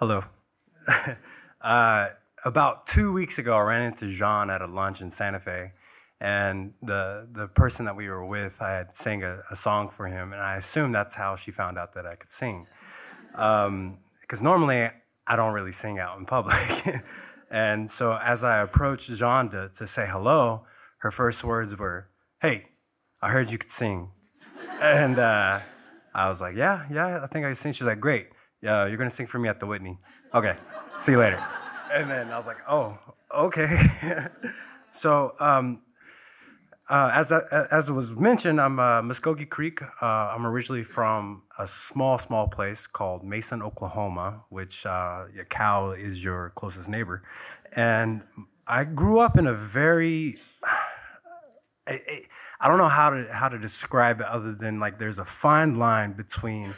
Hello. About 2 weeks ago, I ran into Jean at a lunch in Santa Fe, and the person that we were with, I had sang a song for him, and I assumed that's how she found out that I could sing. Because normally, I don't really sing out in public. And so as I approached Jean to say hello, her first words were, "Hey, I heard you could sing." And I was like, yeah, I think I can sing. She's like, "Great. Yeah, you're going to sing for me at the Whitney. Okay, see you later." And then I was like, "Oh, okay." So as it was mentioned, I'm Muskogee Creek. I'm originally from a small place called Mason, Oklahoma, which Cal is your closest neighbor. And I grew up in a very, I don't know how to describe it other than like there's a fine line between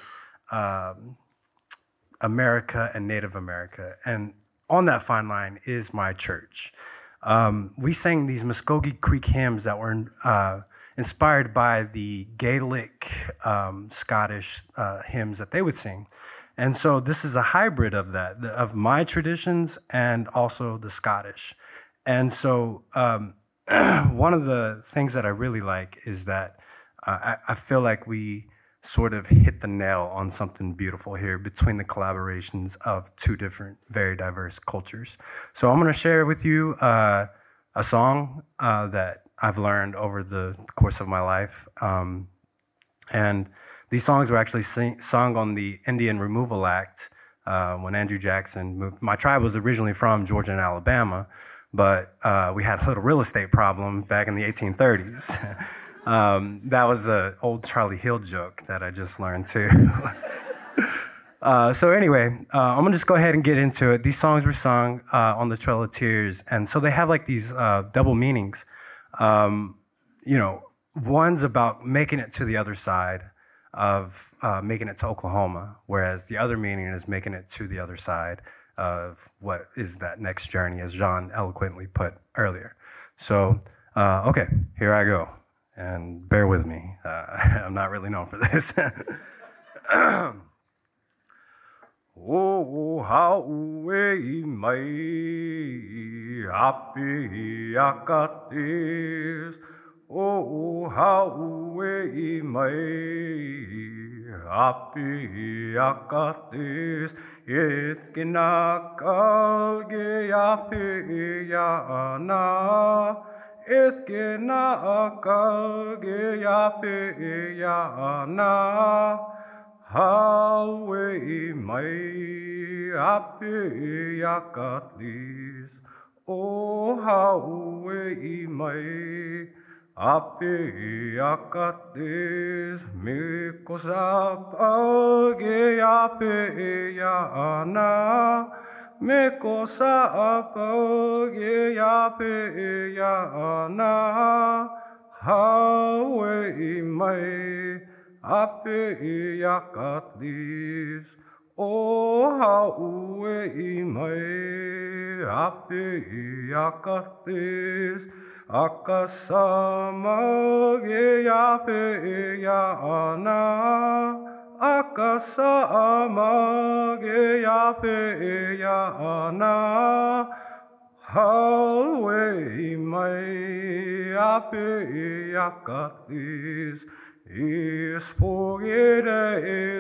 America and Native America. And on that fine line is my church. We sang these Muskogee Creek hymns that were inspired by the Gaelic Scottish hymns that they would sing. And so this is a hybrid of that, of my traditions and also the Scottish. And so one of the things that I really like is that I feel like we sort of hit the nail on something beautiful here between the collaborations of two different, very diverse cultures. So I'm going to share with you a song that I've learned over the course of my life. And these songs were actually sung on the Indian Removal Act when Andrew Jackson moved. My tribe was originally from Georgia and Alabama, but we had a little real estate problem back in the 1830s. That was an old Charlie Hill joke that I just learned too. So anyway, I'm gonna just go ahead and get into it. These songs were sung on the Trail of Tears, and so they have like these double meanings. One's about making it to the other side of making it to Oklahoma, whereas the other meaning is making it to the other side of what is that next journey, as Jean eloquently put earlier. So, okay, here I go. And bear with me. I'm not really known for this. Oh, how we may happy I got this. Oh, how we may happy I got this. It's gonna call happy ya na. It's gonna call happy ya na. How we may happy I got this. Oh, how we may happy I got this. Because happy ya na. Because happy ya na. How we may happy I got this. Oh, how we may happy I got this. Akasama happy ya na. Akasama happy ya na. How we may happy I got this. Is forget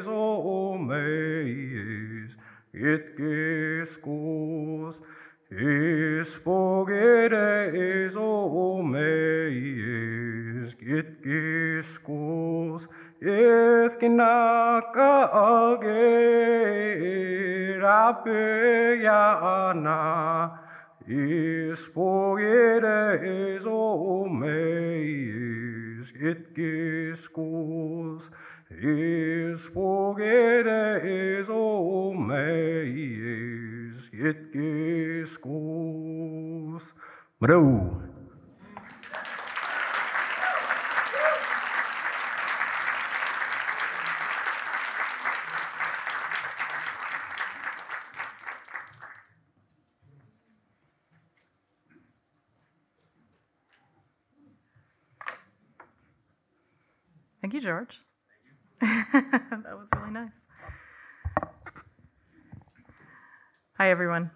o meis it gescos. Is forget o meis it gescos. Is kinaka agir happy ya na. Is forget o meis it gescos. Is forget o meis it gescos. Bravo. Thank you, George. That was really nice. Hi, everyone.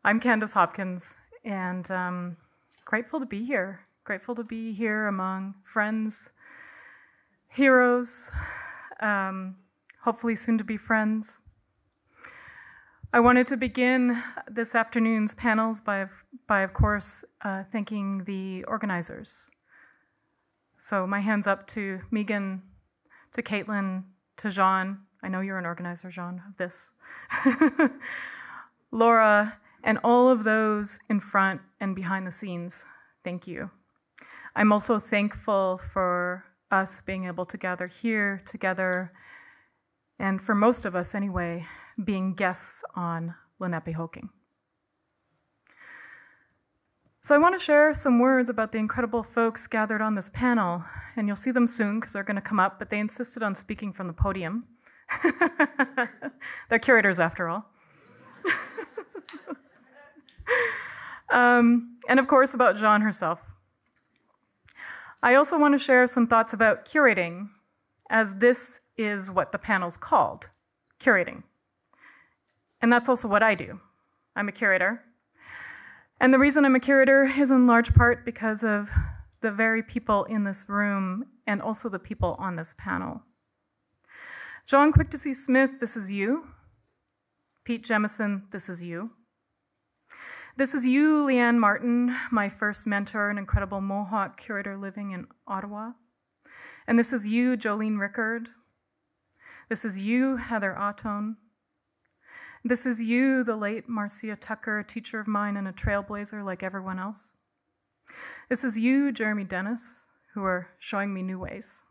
I'm Candace Hopkins, and grateful to be here. Grateful to be here among friends, heroes, hopefully soon to be friends. I wanted to begin this afternoon's panels by of course, thanking the organizers. So my hand's up to Megan, to Caitlin, to Jean. I know you're an organizer, Jean, of this. Laura, and all of those in front and behind the scenes. Thank you. I'm also thankful for us being able to gather here together, and for most of us anyway, being guests on Lenapehoking. So I want to share some words about the incredible folks gathered on this panel, and you'll see them soon because they're going to come up, but they insisted on speaking from the podium. They're curators after all. And of course about Jean herself. I also want to share some thoughts about curating, as this is what the panel's called, curating. And that's also what I do. I'm a curator. And the reason I'm a curator is in large part because of the very people in this room and also the people on this panel. Jaune Quick-to-See-Smith, this is you. Pete Jemison, this is you. This is you, Leanne Martin, my first mentor, an incredible Mohawk curator living in Ottawa. And this is you, Jolene Rickard. This is you, Heather Ahtone. This is you, the late Marcia Tucker, a teacher of mine and a trailblazer like everyone else. This is you, Jeremy Dennis, who are showing me new ways.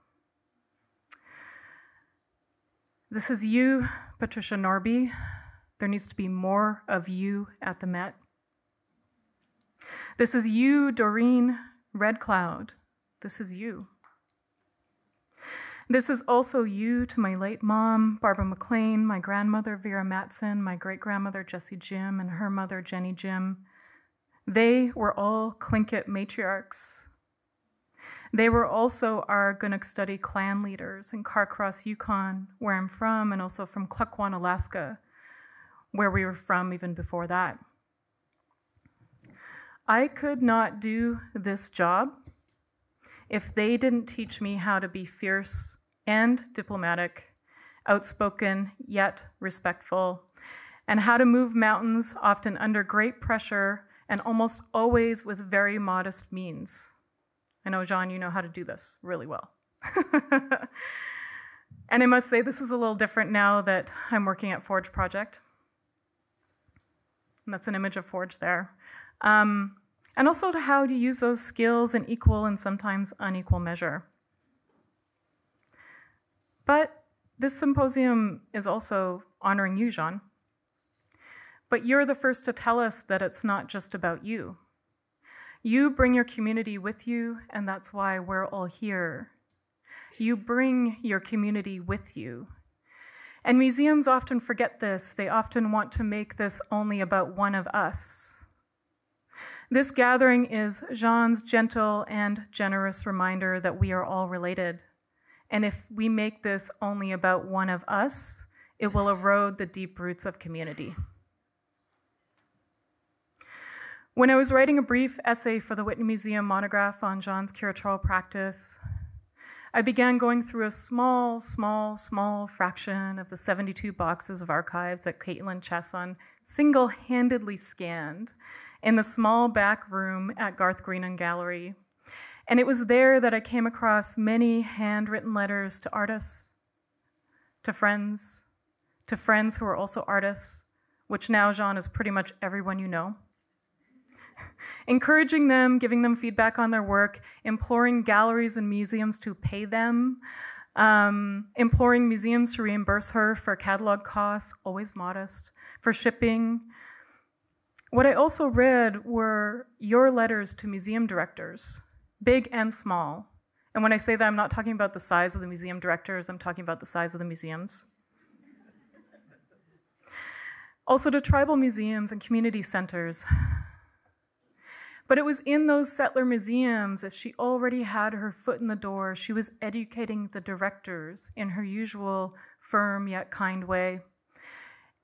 This is you, Patricia Norby. There needs to be more of you at the Met. This is you, Dorene Red Cloud. This is you. This is also you to my late mom, Barbara McLean, my grandmother, Vera Matson, my great-grandmother, Jessie Jim, and her mother, Jenny Jim. They were all Tlingit matriarchs. They were also our Gunnock-Study clan leaders in Carcross, Yukon, where I'm from, and also from Klukwan, Alaska, where we were from even before that. I could not do this job if they didn't teach me how to be fierce and diplomatic, outspoken yet respectful, and how to move mountains often under great pressure and almost always with very modest means. I know, Jean, you know how to do this really well. And I must say, this is a little different now that I'm working at Forge Project. And that's an image of Forge there. And also to how to use those skills in equal and sometimes unequal measure. But this symposium is also honoring you, Jean. But you're the first to tell us that it's not just about you. You bring your community with you, and that's why we're all here. You bring your community with you. And museums often forget this. They often want to make this only about one of us. This gathering is Jean's gentle and generous reminder that we are all related. And if we make this only about one of us, it will erode the deep roots of community. When I was writing a brief essay for the Whitney Museum monograph on Jean's curatorial practice, I began going through a small fraction of the 72 boxes of archives that Caitlin Chesson single-handedly scanned in the small back room at Garth Greenan Gallery. And it was there that I came across many handwritten letters to artists, to friends who are also artists, which now, Jean, is pretty much everyone you know. Encouraging them, giving them feedback on their work, imploring galleries and museums to pay them, imploring museums to reimburse her for catalog costs, always modest, for shipping. What I also read were your letters to museum directors, big and small. And when I say that, I'm not talking about the size of the museum directors, I'm talking about the size of the museums. Also to tribal museums and community centers. But it was in those settler museums, if she already had her foot in the door, she was educating the directors in her usual firm yet kind way.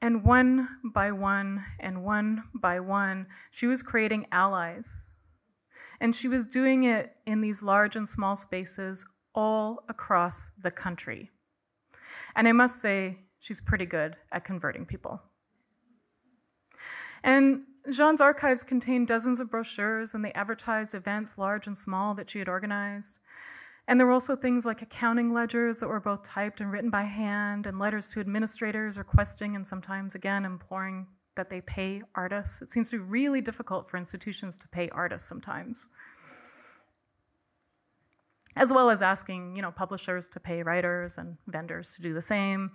And one by one and one by one, she was creating allies. And she was doing it in these large and small spaces all across the country. And I must say, she's pretty good at converting people. And Jaune's archives contained dozens of brochures, and they advertised events, large and small, that she had organized. And there were also things like accounting ledgers that were both typed and written by hand, and letters to administrators requesting and sometimes, again, imploring that they pay artists. It seems to be really difficult for institutions to pay artists sometimes, as well as asking, publishers to pay writers and vendors to do the same.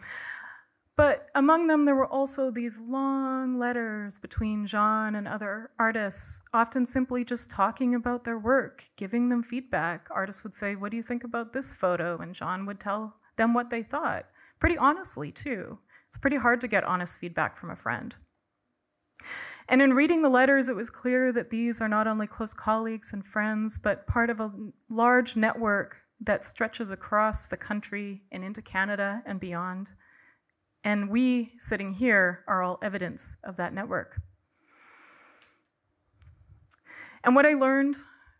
But among them, there were also these long letters between Jaune and other artists, often simply just talking about their work, giving them feedback. Artists would say, "What do you think about this photo?" And Jaune would tell them what they thought, pretty honestly, too. It's pretty hard to get honest feedback from a friend. And in reading the letters, it was clear that these are not only close colleagues and friends, but part of a large network that stretches across the country and into Canada and beyond. And we, sitting here, are all evidence of that network. And what I learned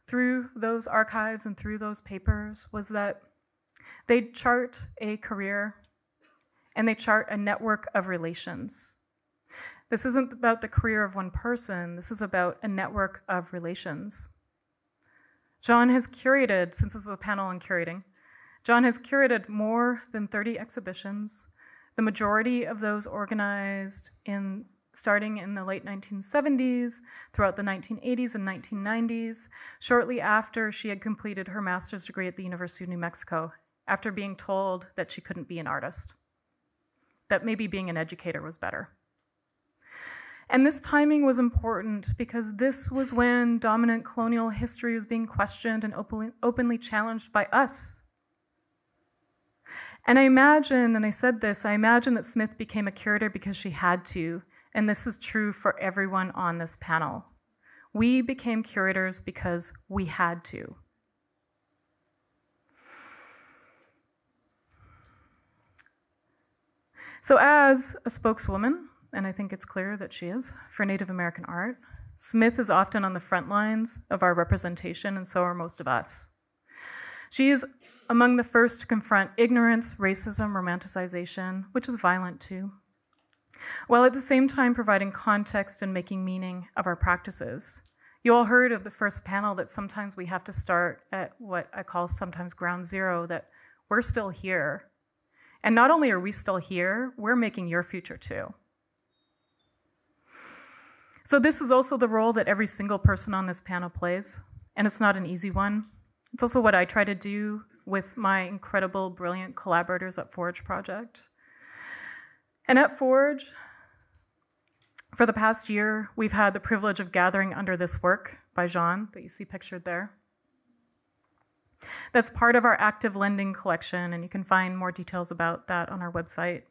through those archives and through those papers was that they chart a career and they chart a network of relations. This isn't about the career of one person, this is about a network of relations. Jaune has curated, since this is a panel on curating, Jaune has curated more than 30 exhibitions, the majority of those organized starting in the late 1970s, throughout the 1980s and 1990s, shortly after she had completed her master's degree at the University of New Mexico, after being told that she couldn't be an artist, that maybe being an educator was better. And this timing was important because this was when dominant colonial history was being questioned and openly challenged by us. And I imagine, and I said this, I imagine that Smith became a curator because she had to, and this is true for everyone on this panel. We became curators because we had to. So as a spokeswoman, and I think it's clear that she is, for Native American art, Smith is often on the front lines of our representation, and so are most of us. She is among the first to confront ignorance, racism, romanticization, which is violent too, while at the same time providing context and making meaning of our practices. You all heard of the first panel that sometimes we have to start at what I call sometimes ground zero, that we're still here. And not only are we still here, we're making your future too. So this is also the role that every single person on this panel plays, and it's not an easy one. It's also what I try to do with my incredible, brilliant collaborators at Forge Project. And at Forge, for the past year, we've had the privilege of gathering under this work by Jaune that you see pictured there. That's part of our active lending collection, and you can find more details about that on our website.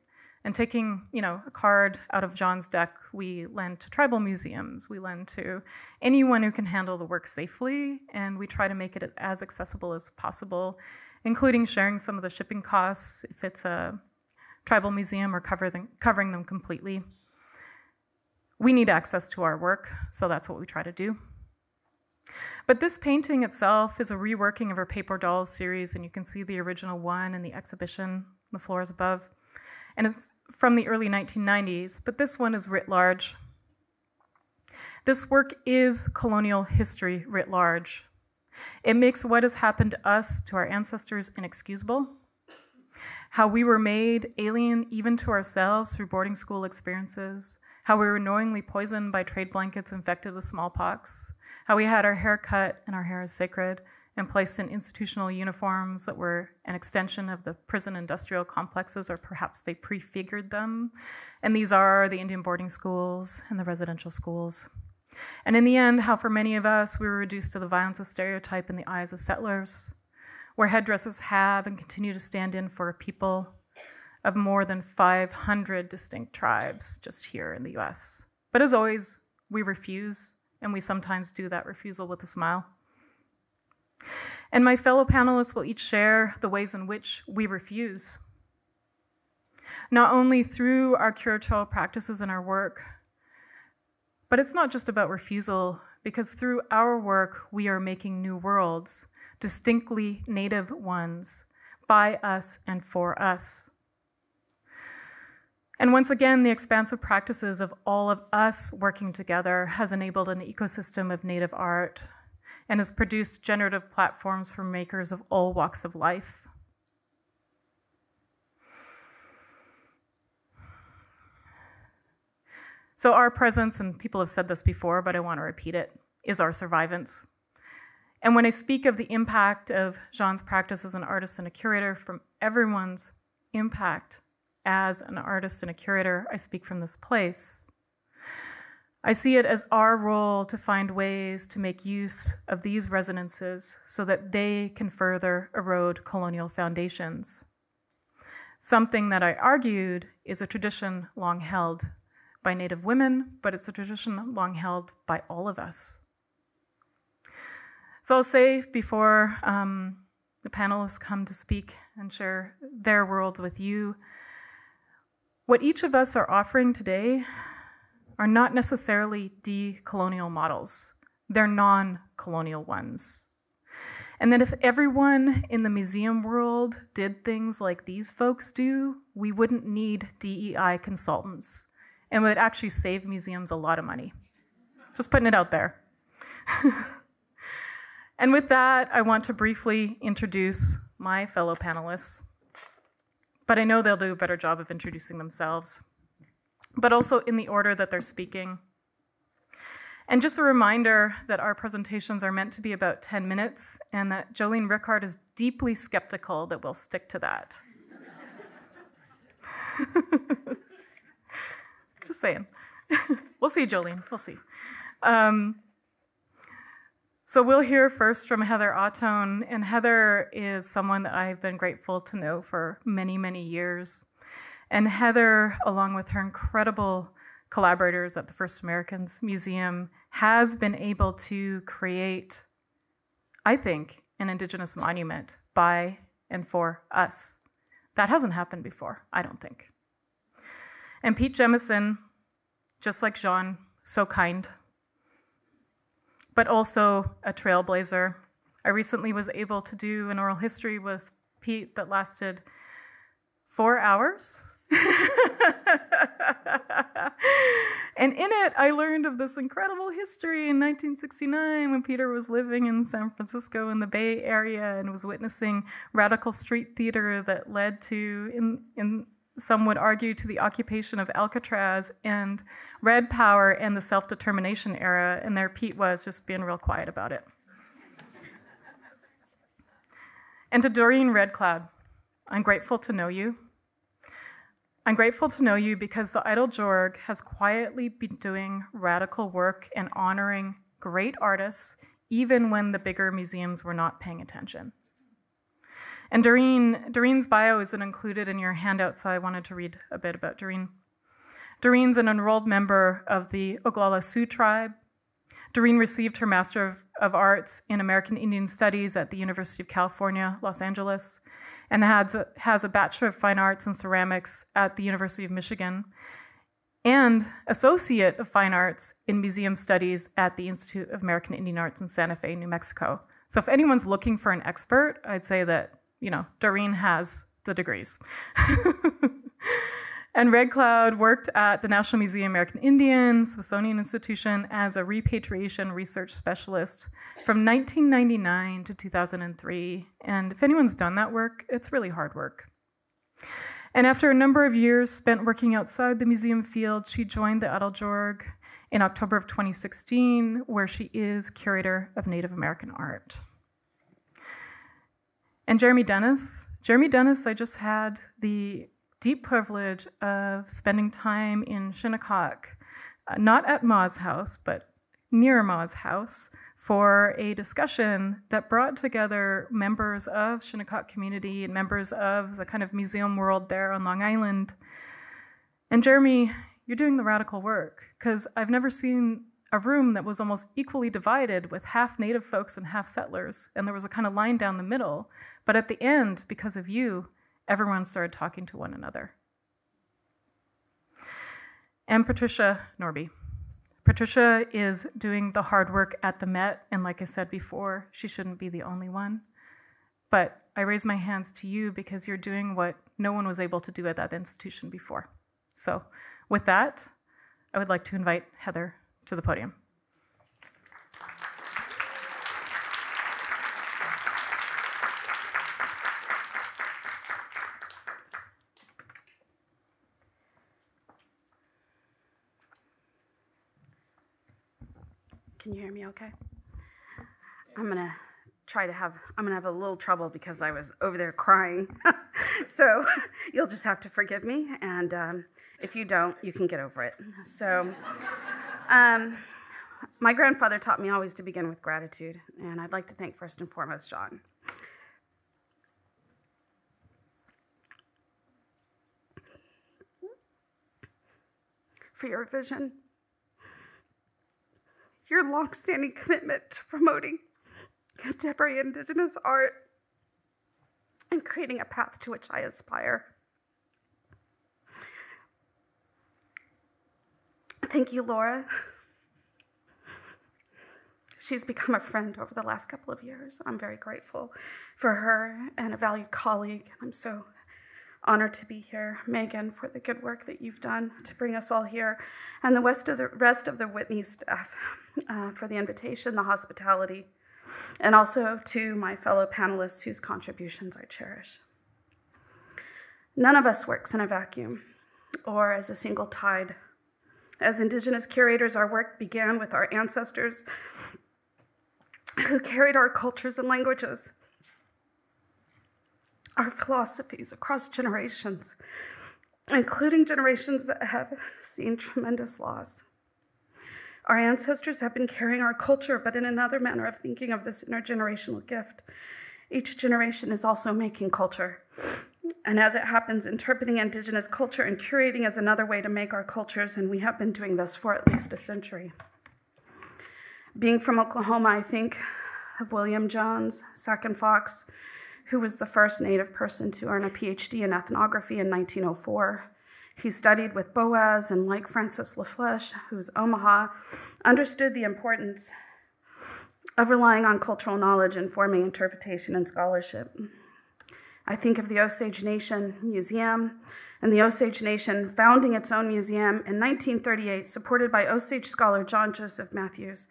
And taking, a card out of Jaune's deck, we lend to tribal museums, we lend to anyone who can handle the work safely, and we try to make it as accessible as possible, including sharing some of the shipping costs if it's a tribal museum or covering them completely. We need access to our work, so that's what we try to do. But this painting itself is a reworking of our Paper Dolls series, and you can see the original one in the exhibition on the floors above. And it's from the early 1990s, but this one is writ large. This work is colonial history writ large. It makes what has happened to us, to our ancestors, inexcusable. How we were made alien even to ourselves through boarding school experiences. How we were knowingly poisoned by trade blankets infected with smallpox. How we had our hair cut and our hair is sacred and placed in institutional uniforms that were an extension of the prison industrial complexes, or perhaps they prefigured them. And these are the Indian boarding schools and the residential schools. And in the end, how for many of us, we were reduced to the violence of stereotype in the eyes of settlers, where headdresses have and continue to stand in for a people of more than 500 distinct tribes just here in the US. But as always, we refuse and we sometimes do that refusal with a smile. And my fellow panelists will each share the ways in which we refuse, not only through our curatorial practices and our work, but it's not just about refusal, because through our work, we are making new worlds, distinctly native ones, by us and for us. And once again, the expansive practices of all of us working together has enabled an ecosystem of native art and has produced generative platforms for makers of all walks of life. So our presence, and people have said this before, but I want to repeat it, is our survivance. And when I speak of the impact of Jaune's practice as an artist and a curator, from everyone's impact as an artist and a curator, I speak from this place. I see it as our role to find ways to make use of these resonances so that they can further erode colonial foundations. Something that I argued is a tradition long held by Native women, but it's a tradition long held by all of us. So I'll say before the panelists come to speak and share their worlds with you, what each of us are offering today are not necessarily decolonial models. They're non-colonial ones. And that if everyone in the museum world did things like these folks do, we wouldn't need DEI consultants and would actually save museums a lot of money. Just putting it out there. And with that, I want to briefly introduce my fellow panelists, but I know they'll do a better job of introducing themselves, but also in the order that they're speaking. And just a reminder that our presentations are meant to be about 10 minutes and that Jolene Rickard is deeply skeptical that we'll stick to that. Just saying. We'll see, Jolene, we'll see. So we'll hear first from Heather Ahtone, and Heather is someone that I've been grateful to know for many, many years. And Heather, along with her incredible collaborators at the First Americans Museum, has been able to create, I think, an Indigenous monument by and for us. That hasn't happened before, I don't think. And Pete Jemison, just like Jaune, so kind, but also a trailblazer. I recently was able to do an oral history with Pete that lasted 4 hours. And in it, I learned of this incredible history in 1969 when Peter was living in San Francisco in the Bay Area and was witnessing radical street theater that led to, in some would argue, to the occupation of Alcatraz and Red Power and the self-determination era. And there Pete was, just being real quiet about it. And to Dorene Redcloud, I'm grateful to know you. I'm grateful to know you because the Eiteljorg has quietly been doing radical work and honoring great artists, even when the bigger museums were not paying attention. And Dorene's bio isn't included in your handout, so I wanted to read a bit about Dorene. Dorene's an enrolled member of the Oglala Sioux tribe. Dorene received her Master of Arts in American Indian Studies at the University of California, Los Angeles, and has a Bachelor of Fine Arts in Ceramics at the University of Michigan, and Associate of Fine Arts in Museum Studies at the Institute of American Indian Arts in Santa Fe, New Mexico. So if anyone's looking for an expert, I'd say that, Dorene has the degrees. And Red Cloud worked at the National Museum of American Indian, Smithsonian Institution as a repatriation research specialist from 1999 to 2003. And if anyone's done that work, it's really hard work. And after a number of years spent working outside the museum field, she joined the Eiteljorg in October of 2016, where she is Curator of Native American Art. And Jeremy Dennis, I just had the deep privilege of spending time in Shinnecock, not at Ma's house, but near Ma's house, for a discussion that brought together members of Shinnecock community and members of the kind of museum world there on Long Island. And Jeremy, you're doing the radical work, because I've never seen a room that was almost equally divided with half Native folks and half settlers, and there was a kind of line down the middle. But at the end, because of you, everyone started talking to one another. And Patricia Norby. Patricia is doing the hard work at the Met, and like I said before, she shouldn't be the only one. But I raise my hands to you because you're doing what no one was able to do at that institution before. So with that, I would like to invite Heather to the podium. Can you hear me okay? I'm gonna have a little trouble because I was over there crying. So you'll just have to forgive me, and if you don't, you can get over it. So my grandfather taught me always to begin with gratitude, and I'd like to thank first and foremost John. For your vision, your longstanding commitment to promoting contemporary Indigenous art and creating a path to which I aspire. Thank you, Laura. She's become a friend over the last couple of years. I'm very grateful for her and a valued colleague. I'm so honored to be here. Megan, for the good work that you've done to bring us all here, and the rest of the Whitney staff for the invitation, the hospitality, and also to my fellow panelists whose contributions I cherish. None of us works in a vacuum or as a single tide. As Indigenous curators, our work began with our ancestors who carried our cultures and languages, our philosophies across generations, including generations that have seen tremendous loss. Our ancestors have been carrying our culture, but in another manner of thinking of this intergenerational gift. Each generation is also making culture. And as it happens, interpreting Indigenous culture and curating is another way to make our cultures, and we have been doing this for at least a century. Being from Oklahoma, I think of William Jones, Sack and Fox, who was the first Native person to earn a PhD in ethnography in 1904. He studied with Boaz, and like Francis LaFlèche, who's Omaha, understood the importance of relying on cultural knowledge in forming interpretation and scholarship. I think of the Osage Nation Museum, and the Osage Nation founding its own museum in 1938, supported by Osage scholar John Joseph Matthews,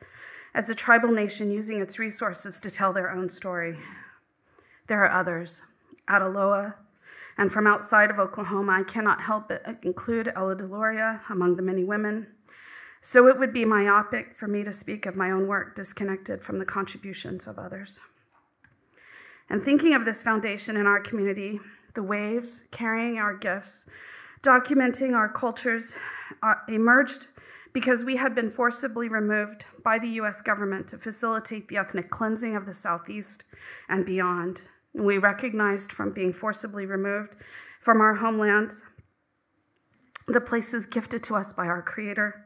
as a tribal nation using its resources to tell their own story. There are others, Ahtaloa, and from outside of Oklahoma, I cannot help but include Eiteljorg among the many women. So it would be myopic for me to speak of my own work disconnected from the contributions of others. And thinking of this foundation in our community, the waves carrying our gifts, documenting our cultures, emerged because we had been forcibly removed by the U.S. government to facilitate the ethnic cleansing of the Southeast and beyond. We recognized from being forcibly removed from our homelands the places gifted to us by our Creator.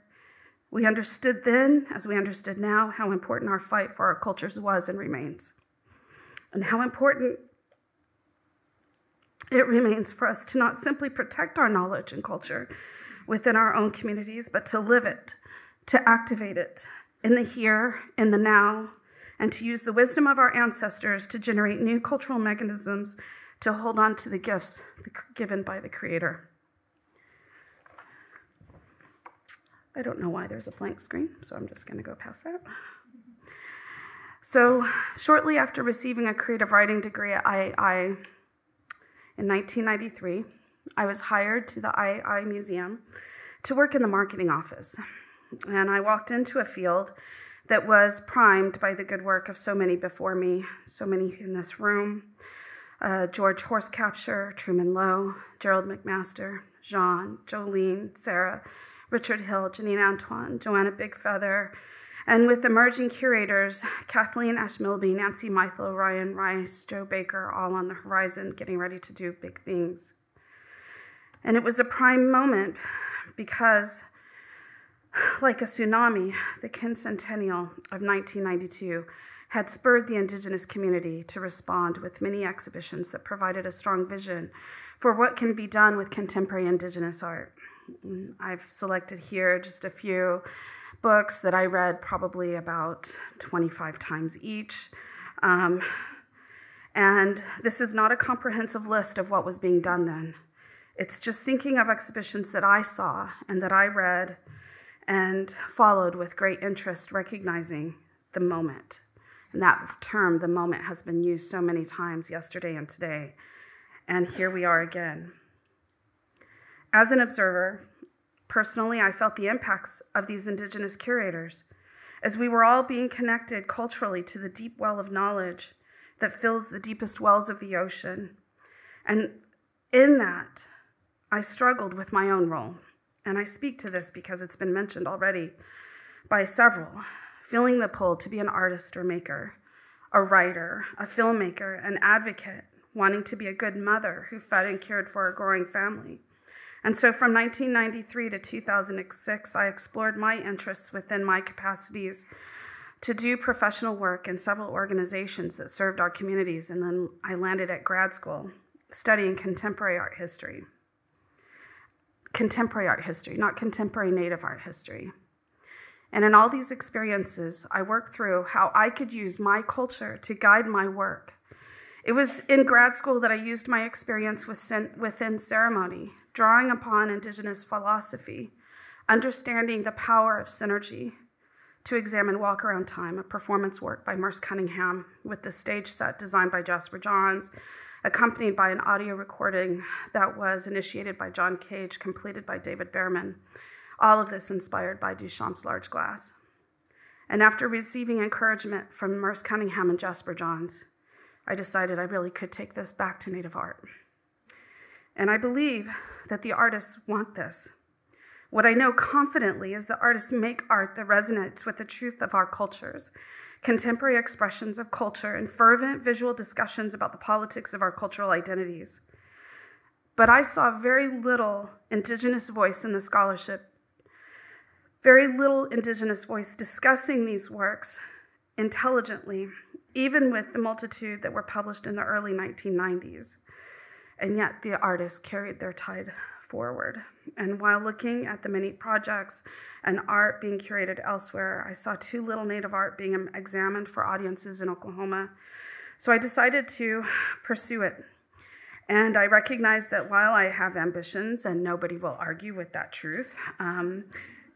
We understood then, as we understood now, how important our fight for our cultures was and remains, and how important it remains for us to not simply protect our knowledge and culture within our own communities, but to live it, to activate it in the here, in the now, and to use the wisdom of our ancestors to generate new cultural mechanisms to hold on to the gifts given by the Creator. I don't know why there's a blank screen, so I'm just going to go past that. So shortly after receiving a creative writing degree at IAI in 1993, I was hired to the IAI Museum to work in the marketing office. And I walked into a field that was primed by the good work of so many before me, so many in this room. George Horsecapture, Truman Lowe, Gerald McMaster, Jean, Jolene, Sarah, Richard Hill, Janine Antoine, Joanna Bigfeather, and with emerging curators, Kathleen Ashmilby, Nancy Meithel, Ryan Rice, Joe Baker, all on the horizon, getting ready to do big things. And it was a prime moment because Like a tsunami, the quincentennial of 1992 had spurred the Indigenous community to respond with many exhibitions that provided a strong vision for what can be done with contemporary Indigenous art. I've selected here just a few books that I read probably about 25 times each. And this is not a comprehensive list of what was being done then. It's just thinking of exhibitions that I saw and that I read and followed with great interest, recognizing the moment. And that term, the moment, has been used so many times yesterday and today. And here we are again. As an observer, personally, I felt the impacts of these Indigenous curators as we were all being connected culturally to the deep well of knowledge that fills the deepest wells of the ocean. And in that, I struggled with my own role. And I speak to this because it's been mentioned already by several, feeling the pull to be an artist or maker, a writer, a filmmaker, an advocate, wanting to be a good mother who fed and cared for a growing family. And so from 1993 to 2006, I explored my interests within my capacities to do professional work in several organizations that served our communities, and then I landed at grad school studying contemporary art history. Contemporary art history, not contemporary Native art history. And in all these experiences, I worked through how I could use my culture to guide my work. It was in grad school that I used my experience within ceremony, drawing upon Indigenous philosophy, understanding the power of synergy, to examine Walk Around Time, a performance work by Merce Cunningham with the stage set designed by Jasper Johns, accompanied by an audio recording that was initiated by John Cage, completed by David Behrman. All of this inspired by Duchamp's Large Glass. And after receiving encouragement from Merce Cunningham and Jasper Johns, I decided I really could take this back to Native art. And I believe that the artists want this. What I know confidently is that artists make art that resonates with the truth of our cultures, contemporary expressions of culture, and fervent visual discussions about the politics of our cultural identities. But I saw very little Indigenous voice in the scholarship, very little Indigenous voice discussing these works intelligently, even with the multitude that were published in the early 1990s. And yet the artists carried their tide forward. And while looking at the many projects and art being curated elsewhere, I saw too little Native art being examined for audiences in Oklahoma. So I decided to pursue it. And I recognized that while I have ambitions, and nobody will argue with that truth,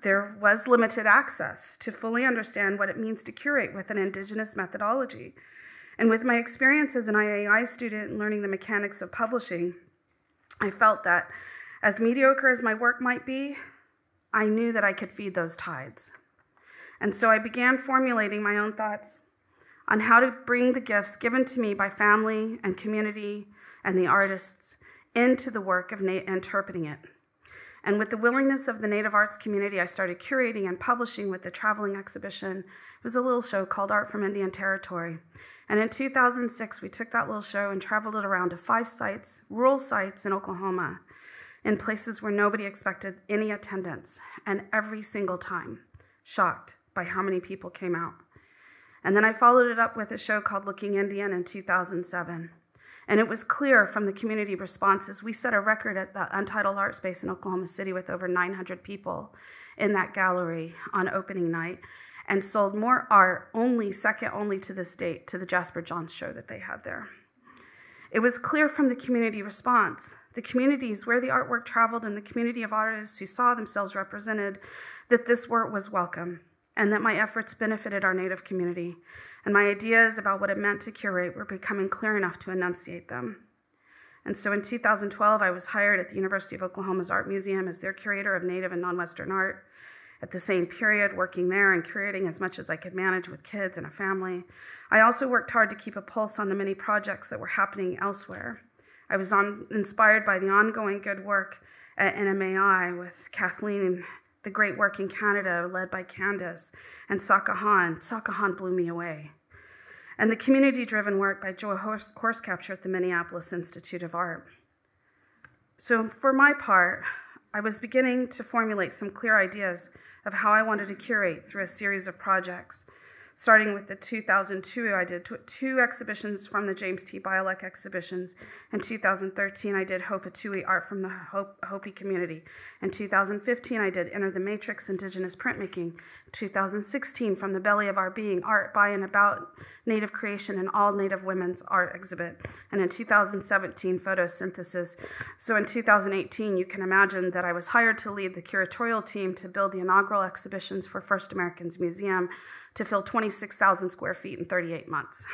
there was limited access to fully understand what it means to curate with an Indigenous methodology. And with my experience as an IAI student learning the mechanics of publishing, I felt that as mediocre as my work might be, I knew that I could feed those tides. And so I began formulating my own thoughts on how to bring the gifts given to me by family and community and the artists into the work of interpreting it. And with the willingness of the Native arts community, I started curating and publishing with the traveling exhibition. It was a little show called Art from Indian Territory. And in 2006, we took that little show and traveled it around to 5 sites, rural sites in Oklahoma, in places where nobody expected any attendance, and every single time, shocked by how many people came out. And then I followed it up with a show called Looking Indian in 2007. And it was clear from the community responses. We set a record at the Untitled Art Space in Oklahoma City with over 900 people in that gallery on opening night, and sold more art, second only to this date, to the Jasper Johns show that they had there. It was clear from the community response, the communities where the artwork traveled and the community of artists who saw themselves represented, that this work was welcome and that my efforts benefited our Native community. And my ideas about what it meant to curate were becoming clear enough to enunciate them. And so in 2012, I was hired at the University of Oklahoma's Art Museum as their curator of Native and non-Western art. At the same period, working there and curating as much as I could manage with kids and a family. I also worked hard to keep a pulse on the many projects that were happening elsewhere. I was inspired by the ongoing good work at NMAI with Kathleen, the great work in Canada led by Candace, and Sakahan. Sakahan blew me away. And the community-driven work by Joy Horsecapture at the Minneapolis Institute of Art. So for my part, I was beginning to formulate some clear ideas of how I wanted to curate through a series of projects. Starting with the 2002, I did two exhibitions from the James T. Bialek exhibitions. In 2013, I did Hopatui art from the Hopi community. In 2015, I did Enter the Matrix, Indigenous printmaking. 2016, From the Belly of Our Being, art by and about Native creation and all Native women's art exhibit. And in 2017, photosynthesis. So in 2018, you can imagine that I was hired to lead the curatorial team to build the inaugural exhibitions for First Americans Museum, to fill 26,000 square feet in 38 months.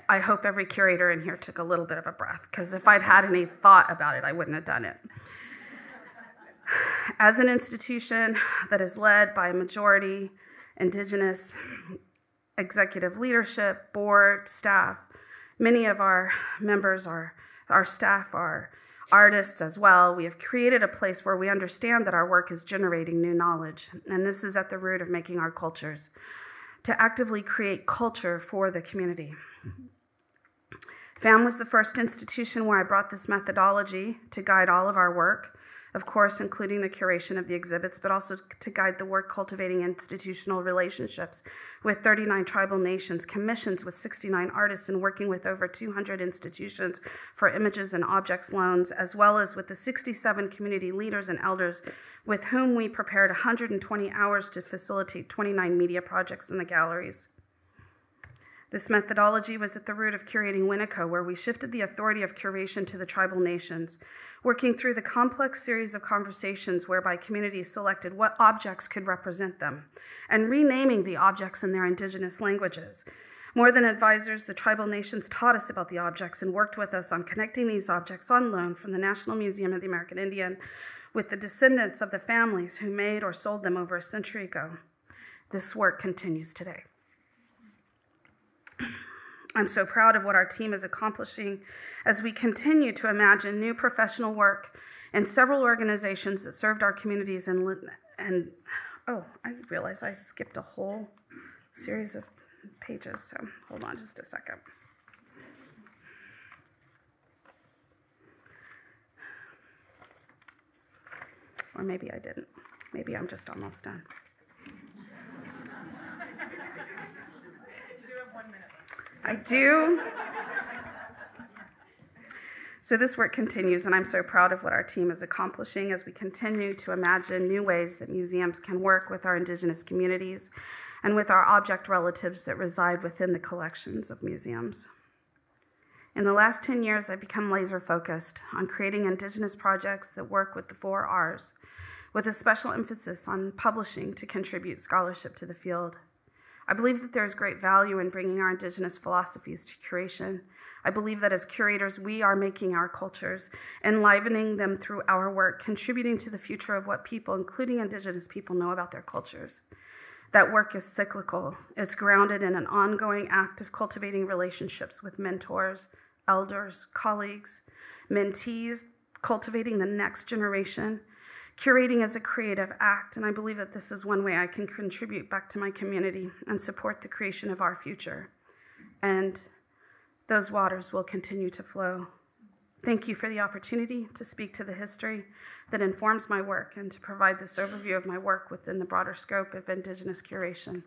I hope every curator in here took a little bit of a breath, because if I'd had any thought about it, I wouldn't have done it. As an institution that is led by a majority Indigenous executive leadership, board, staff, many of our members, our staff are artists as well. We have created a place where we understand that our work is generating new knowledge, and this is at the root of making our cultures, to actively create culture for the community. FAM was the first institution where I brought this methodology to guide all of our work, of course, including the curation of the exhibits, but also to guide the work cultivating institutional relationships with 39 tribal nations, commissions with 69 artists, and working with over 200 institutions for images and objects loans, as well as with the 67 community leaders and elders with whom we prepared 120 hours to facilitate 29 media projects in the galleries. This methodology was at the root of Curating Winneco, where we shifted the authority of curation to the tribal nations, working through the complex series of conversations whereby communities selected what objects could represent them, and renaming the objects in their Indigenous languages. More than advisors, the tribal nations taught us about the objects and worked with us on connecting these objects on loan from the National Museum of the American Indian with the descendants of the families who made or sold them over a century ago. This work continues today. I'm so proud of what our team is accomplishing as we continue to imagine new professional work in several organizations that served our communities and oh, I realize I skipped a whole series of pages, so hold on just a second. Or maybe I didn't. Maybe I'm just almost done. I do. So this work continues, and I'm so proud of what our team is accomplishing as we continue to imagine new ways that museums can work with our Indigenous communities and with our object relatives that reside within the collections of museums. In the last 10 years, I've become laser focused on creating Indigenous projects that work with the 4 R's, with a special emphasis on publishing to contribute scholarship to the field. I believe that there is great value in bringing our Indigenous philosophies to curation. I believe that as curators, we are making our cultures, enlivening them through our work, contributing to the future of what people, including Indigenous people, know about their cultures. That work is cyclical. It's grounded in an ongoing act of cultivating relationships with mentors, elders, colleagues, mentees, cultivating the next generation. Curating is a creative act, and I believe that this is one way I can contribute back to my community and support the creation of our future. And those waters will continue to flow. Thank you for the opportunity to speak to the history that informs my work and to provide this overview of my work within the broader scope of Indigenous curation.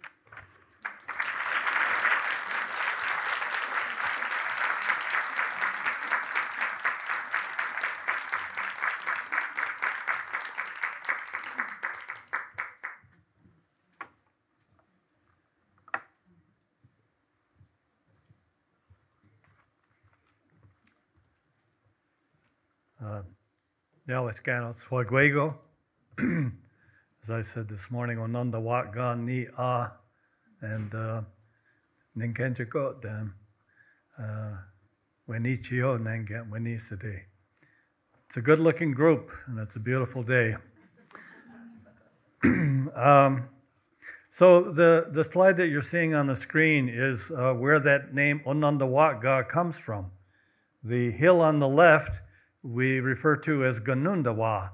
As I said this morning, Ononda Watga Ni A and Ninkenchikot them Wenichio Nanget Wenisade. It's a good looking group and it's a beautiful day. So the slide that you're seeing on the screen is where that name Ononda Watga comes from. The hill on the left we refer to as Ganundawa.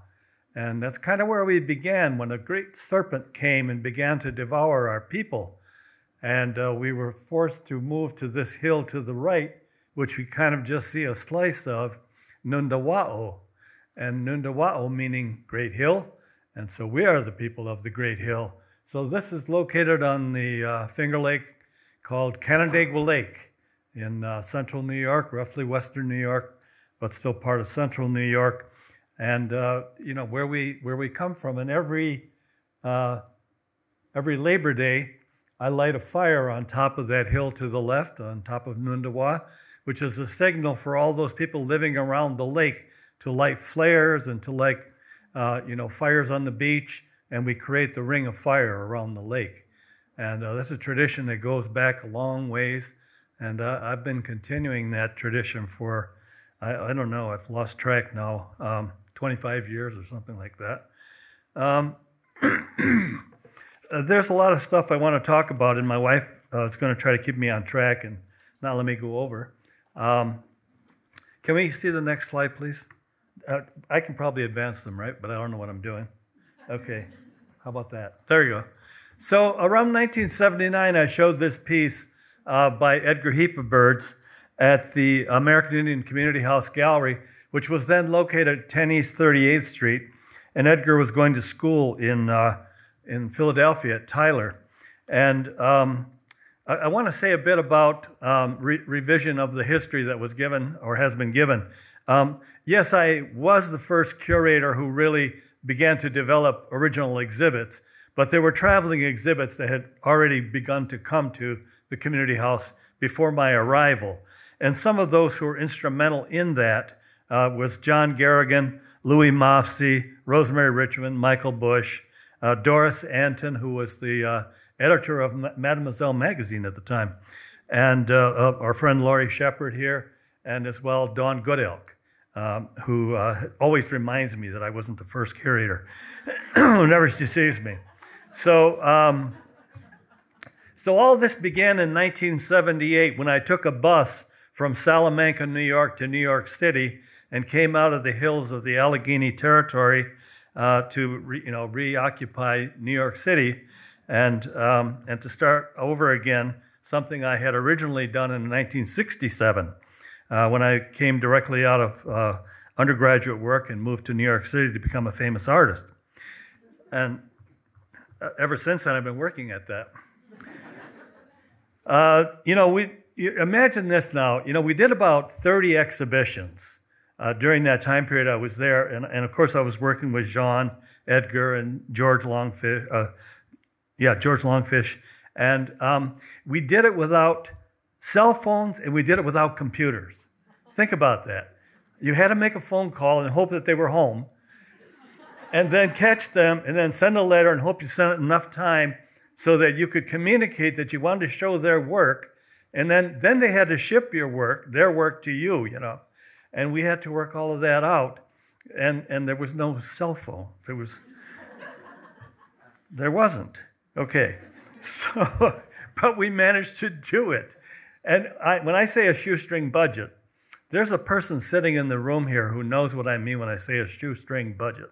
And that's kind of where we began when a great serpent came and began to devour our people. And we were forced to move to this hill to the right, which we kind of just see a slice of, Nundawa'o. and Nundawa'o meaning Great Hill. And so we are the people of the Great Hill. So this is located on the Finger Lake called Canandaigua Lake in central New York, roughly western New York, but still part of central New York. And where we come from, and every Labor Day, I light a fire on top of that hill to the left, on top of Nundawa, which is a signal for all those people living around the lake to light flares and to light, fires on the beach, and we create the ring of fire around the lake. And that's a tradition that goes back a long ways, and I've been continuing that tradition for, I don't know, I've lost track now, 25 years or something like that. There's a lot of stuff I want to talk about, and my wife is going to try to keep me on track and not let me go over. Can we see the next slide, please? I can probably advance them, right? But I don't know what I'm doing. Okay, how about that? There you go. So around 1979, I showed this piece by Edgar Heapabirds at the American Indian Community House Gallery, which was then located at 10 East 38th Street. And Edgar was going to school in Philadelphia at Tyler. And I want to say a bit about revision of the history that was given or has been given. Yes, I was the first curator who really began to develop original exhibits, but there were traveling exhibits that had already begun to come to the community house before my arrival. And some of those who were instrumental in that was John Garrigan, Louis Mofsey, Rosemary Richmond, Michael Bush, Doris Anton, who was the editor of Mademoiselle magazine at the time, and our friend Laurie Shepard here, and as well Dawn Goodelk, who always reminds me that I wasn't the first curator, whenever she sees me. So all this began in 1978 when I took a bus from Salamanca, New York to New York City and came out of the hills of the Allegheny Territory to reoccupy New York City and to start over again, something I had originally done in 1967 when I came directly out of undergraduate work and moved to New York City to become a famous artist. And ever since then, I've been working at that. Imagine this now. We did about 30 exhibitions during that time period I was there. And of course, I was working with Jean, Edgar, and George Longfish. George Longfish. And we did it without cell phones, and we did it without computers. Think about that. You had to make a phone call and hope that they were home, and then catch them, and then send a letter and hope you sent it enough time so that you could communicate that you wanted to show their work, and then they had to ship their work to you, And we had to work all of that out, and there was no cell phone. There wasn't. Okay, so, but we managed to do it. And when I say a shoestring budget, there's a person sitting in the room here who knows what I mean when I say a shoestring budget.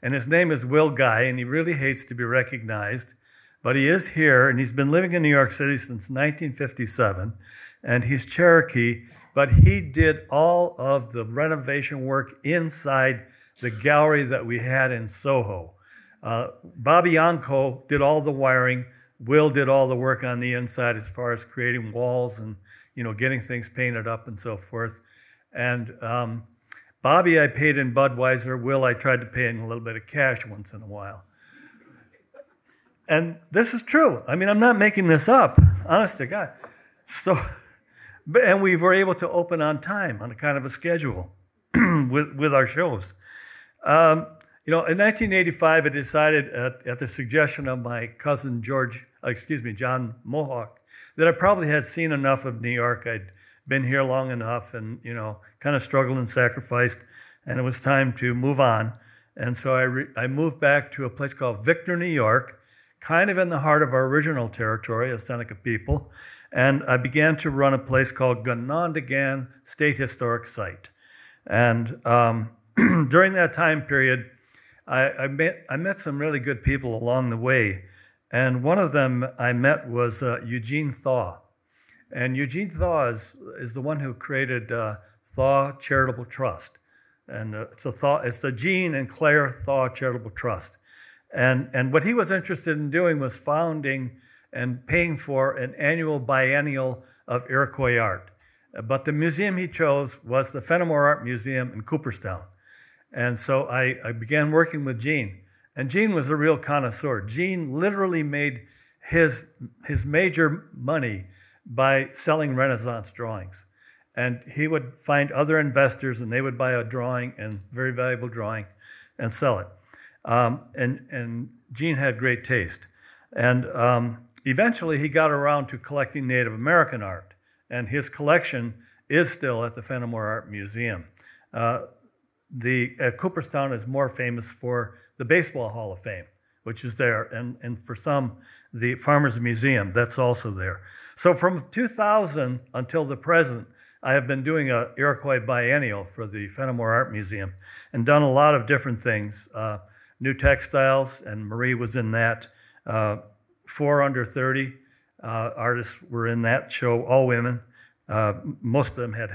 And his name is Will Guy, and he really hates to be recognized, but he is here, and he's been living in New York City since 1957, and he's Cherokee, but he did all of the renovation work inside the gallery that we had in Soho. Bobby Yanko did all the wiring. Will did all the work on the inside as far as creating walls and, getting things painted up and so forth. And Bobby I paid in Budweiser. Will I tried to pay in a little bit of cash once in a while. And this is true. I mean, I'm not making this up, honest to God. And we were able to open on time on a kind of a schedule with our shows. In 1985, I decided at the suggestion of my cousin John Mohawk, that I probably had seen enough of New York. I'd been here long enough and, kind of struggled and sacrificed, and it was time to move on. And so I moved back to a place called Victor, New York, kind of in the heart of our original territory as Seneca people. And I began to run a place called Ganondagan State Historic Site. And during that time period, I met some really good people along the way. And one of them I met was Eugene Thaw. And Eugene Thaw is the one who created Thaw Charitable Trust. And it's the Jean and Claire Thaw Charitable Trust. And what he was interested in doing was founding and paying for an annual biennial of Iroquois art. But the museum he chose was the Fenimore Art Museum in Cooperstown. And so I began working with Jean. And Jean was a real connoisseur. Jean literally made his major money by selling Renaissance drawings. And he would find other investors, and they would buy a drawing, and very valuable drawing, and sell it. And Jean had great taste. And eventually he got around to collecting Native American art. And his collection is still at the Fenimore Art Museum. Cooperstown is more famous for the Baseball Hall of Fame, which is there. And for some, the Farmers Museum, that's also there. So from 2000 until the present, I have been doing a Iroquois biennial for the Fenimore Art Museum and done a lot of different things. New textiles, and Marie was in that. 4 under 30 artists were in that show, all women. Most of them had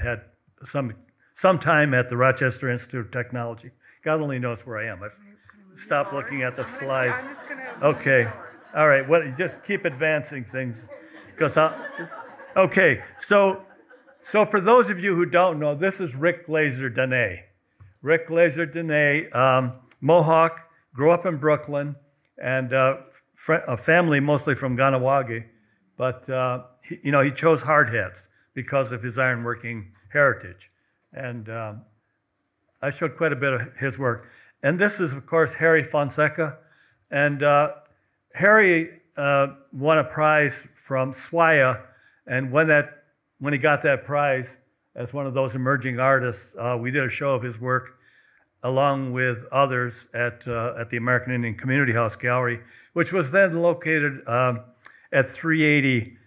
some time at the Rochester Institute of Technology. God only knows where I am. I've stopped looking at the slides. Okay, all right. Just keep advancing things, okay. So for those of you who don't know, this is Rick Glazer Dene. Rick Glazer Dene, Mohawk, grew up in Brooklyn, and a family mostly from Ganawagi, but he chose hard hats because of his ironworking heritage. And I showed quite a bit of his work. And this is, of course, Harry Fonseca. And Harry won a prize from SWIA, and when he got that prize as one of those emerging artists, we did a show of his work along with others at the American Indian Community House Gallery, which was then located at 380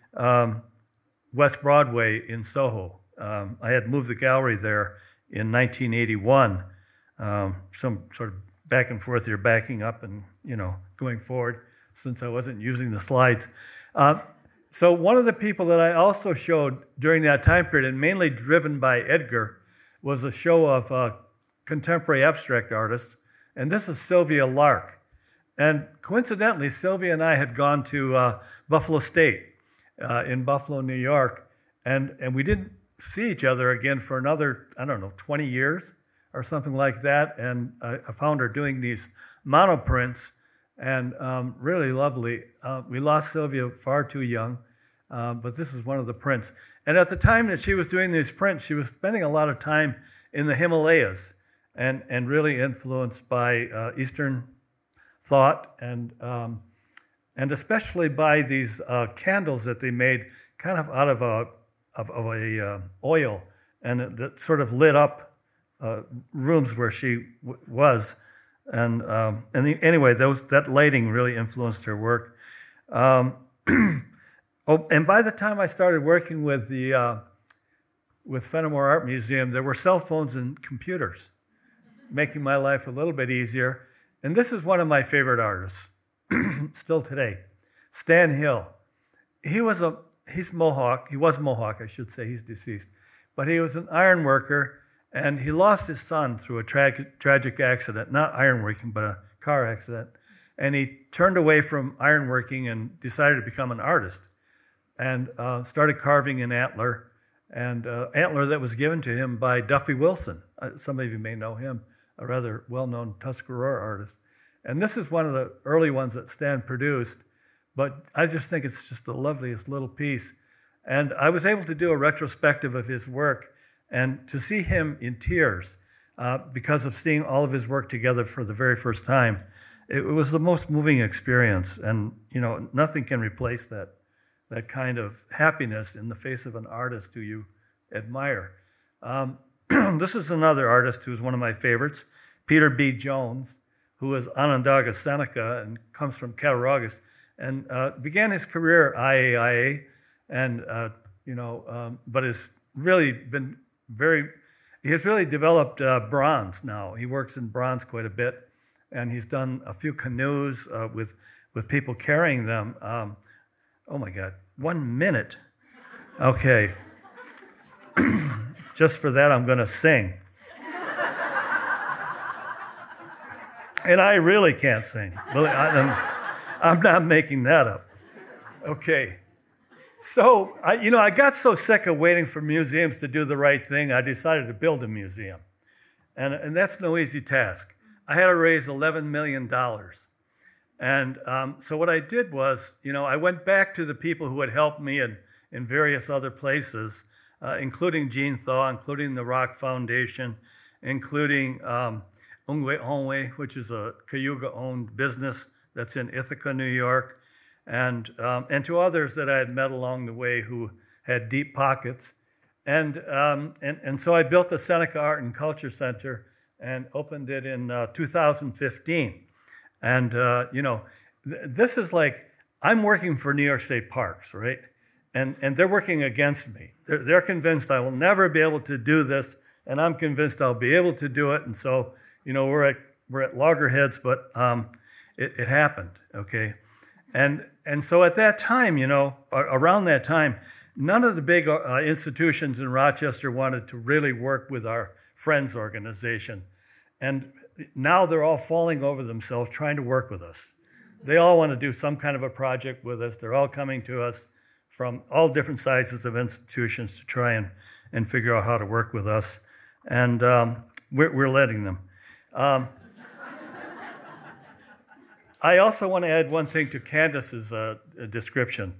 West Broadway in Soho. I had moved the gallery there in 1981. Some sort of back and forth here, backing up and going forward, since I wasn't using the slides. So one of the people that I also showed during that time period, and mainly driven by Edgar, was a show of contemporary abstract artists. And this is Sylvia Lark. And coincidentally, Sylvia and I had gone to Buffalo State in Buffalo, New York. And we didn't see each other again for another, 20 years or something like that. And I found her doing these monoprints, and really lovely. We lost Sylvia far too young, but this is one of the prints. And at the time that she was doing these prints, she was spending a lot of time in the Himalayas and really influenced by Eastern thought and especially by these candles that they made kind of out of a oil, and that sort of lit up rooms where she was. And anyway, that lighting really influenced her work. And by the time I started working with Fenimore Art Museum, there were cell phones and computers, making my life a little bit easier. And this is one of my favorite artists, still today, Stan Hill. He's Mohawk. He was Mohawk, I should say. He's deceased, but he was an iron worker. And he lost his son through a tragic accident, not ironworking, but a car accident. And he turned away from ironworking and decided to become an artist, and started carving an antler, and antler that was given to him by Duffy Wilson. Some of you may know him, a rather well-known Tuscarora artist. And this is one of the early ones that Stan produced, but I just think it's just the loveliest little piece. And I was able to do a retrospective of his work, and to see him in tears because of seeing all of his work together for the very first time, it was the most moving experience. And nothing can replace that kind of happiness in the face of an artist who you admire. This is another artist who's one of my favorites, Peter B. Jones, who is Onondaga Seneca and comes from Cattaraugus, and began his career IAIA, and but has really been he has really developed bronze now. He works in bronze quite a bit, and he's done a few canoes with people carrying them. Oh my God, 1 minute. Okay. Just for that, I'm going to sing. And I really can't sing. I'm not making that up. Okay. So, I got so sick of waiting for museums to do the right thing, I decided to build a museum. And that's no easy task. I had to raise $11 million. And so what I did was, I went back to the people who had helped me in various other places, including Gene Thaw, including the Rock Foundation, including Ungwe, which is a Cayuga-owned business that's in Ithaca, New York, and to others that I had met along the way who had deep pockets. And so I built the Seneca Art and Culture Center and opened it in 2015. And, this is like, I'm working for New York State Parks, right? And they're working against me. They're convinced I will never be able to do this, and I'm convinced I'll be able to do it. And so, we're at loggerheads, but it happened, okay? And so at that time, around that time, none of the big institutions in Rochester wanted to really work with our Friends organization. And now they're all falling over themselves trying to work with us. They all want to do some kind of a project with us. They're all coming to us from all different sizes of institutions to try and figure out how to work with us. And we're letting them. I also want to add one thing to Candace's description.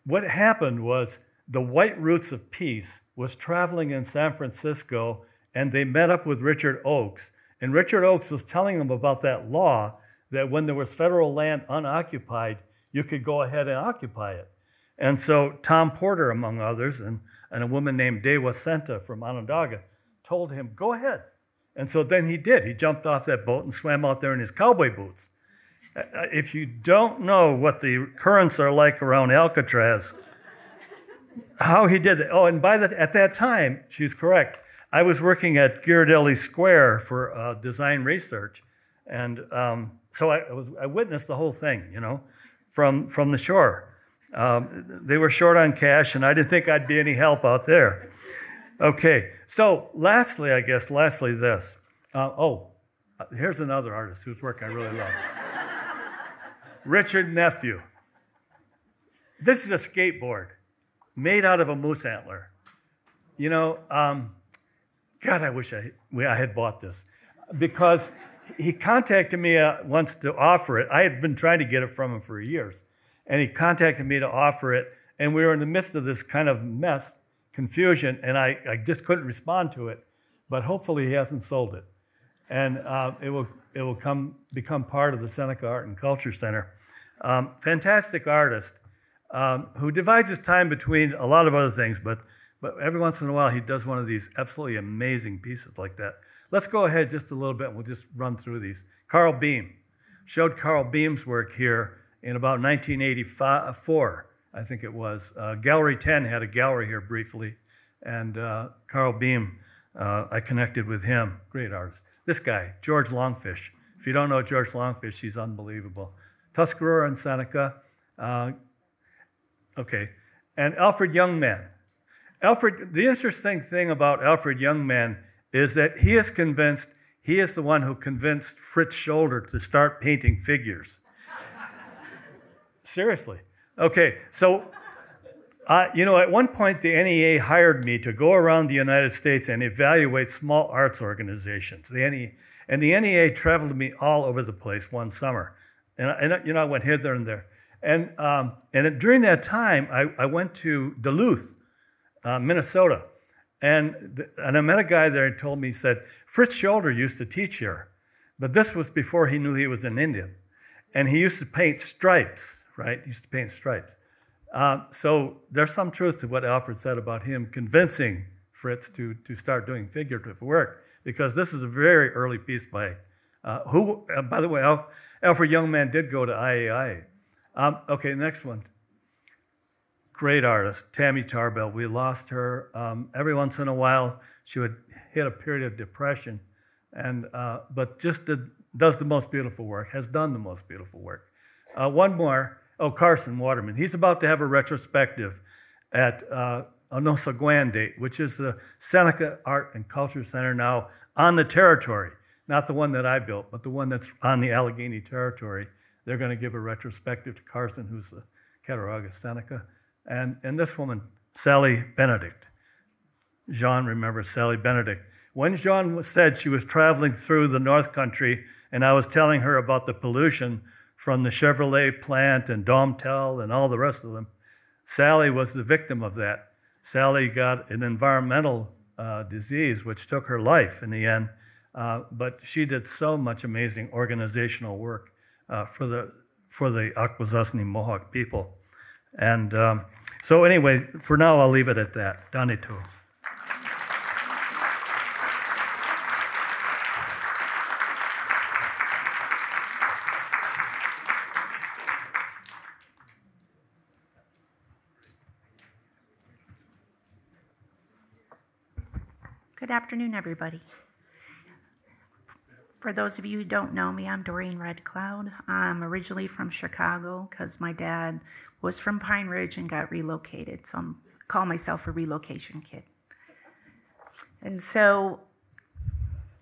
What happened was the White Roots of Peace was traveling in San Francisco, and they met up with Richard Oakes. And Richard Oakes was telling them about that law that when there was federal land unoccupied, you could go ahead and occupy it. And so Tom Porter, among others, and a woman named Dewa Senta from Onondaga told him, go ahead. And so then he did. He jumped off that boat and swam out there in his cowboy boots. If you don't know what the currents are like around Alcatraz, how he did it. Oh, and at that time, she's correct, I was working at Ghirardelli Square for design research. And so I witnessed the whole thing, from the shore. They were short on cash, and I didn't think I'd be any help out there. Okay, so lastly, this. Here's another artist whose work I really love. Richard Nephew. This is a skateboard made out of a moose antler. God, I wish I had bought this, because he contacted me once to offer it. I had been trying to get it from him for years, and he contacted me to offer it, and we were in the midst of this kind of mess, confusion, and I just couldn't respond to it, but hopefully he hasn't sold it. And it will become part of the Seneca Art and Culture Center. Fantastic artist who divides his time between a lot of other things, but every once in a while he does one of these absolutely amazing pieces like that. Let's go ahead just a little bit and we'll just run through these. Carl Beam. Showed Carl Beam's work here in about 1984, I think it was. Gallery 10 had a gallery here briefly, and Carl Beam, I connected with him. Great artist. This guy, George Longfish. If you don't know George Longfish, he's unbelievable. Tuscarora and Seneca. Okay. And Alfred Youngman. The interesting thing about Alfred Youngman is that he is the one who convinced Fritz Scholder to start painting figures. Seriously. Okay, so, at one point the NEA hired me to go around the United States and evaluate small arts organizations. The NEA traveled with me all over the place one summer. And I went hither and there. And during that time, I went to Duluth, Minnesota. And I met a guy there who told me, he said, Fritz Scholder used to teach here, but this was before he knew he was an Indian. And he used to paint stripes, right? He used to paint stripes. So there's some truth to what Alfred said about him convincing Fritz to start doing figurative work, because this is a very early piece by, by the way, Alfred Youngman did go to IAI. Okay, next one. Great artist, Tammy Tarbell. We lost her. Every once in a while, she would hit a period of depression, but just does the most beautiful work, has done the most beautiful work. One more, Carson Waterman. He's about to have a retrospective at Onosagwandate, which is the Seneca Art and Culture Center now on the territory. not the one that I built, but the one that's on the Allegheny territory. They're going to give a retrospective to Carson, who's the Cattaraugus Seneca, and this woman, Sally Benedict. Jean remembers Sally Benedict. When Jean said she was traveling through the North Country, and I was telling her about the pollution from the Chevrolet plant and Domtel and all the rest of them, Sally was the victim of that. Sally got an environmental disease, which took her life in the end, but she did so much amazing organizational work for the Akwesasne Mohawk people. And so anyway, for now, I'll leave it at that. Danito. Good afternoon, everybody. For those of you who don't know me, I'm Dorene Red Cloud. I'm originally from Chicago because my dad was from Pine Ridge and got relocated. So I call myself a relocation kid. And so,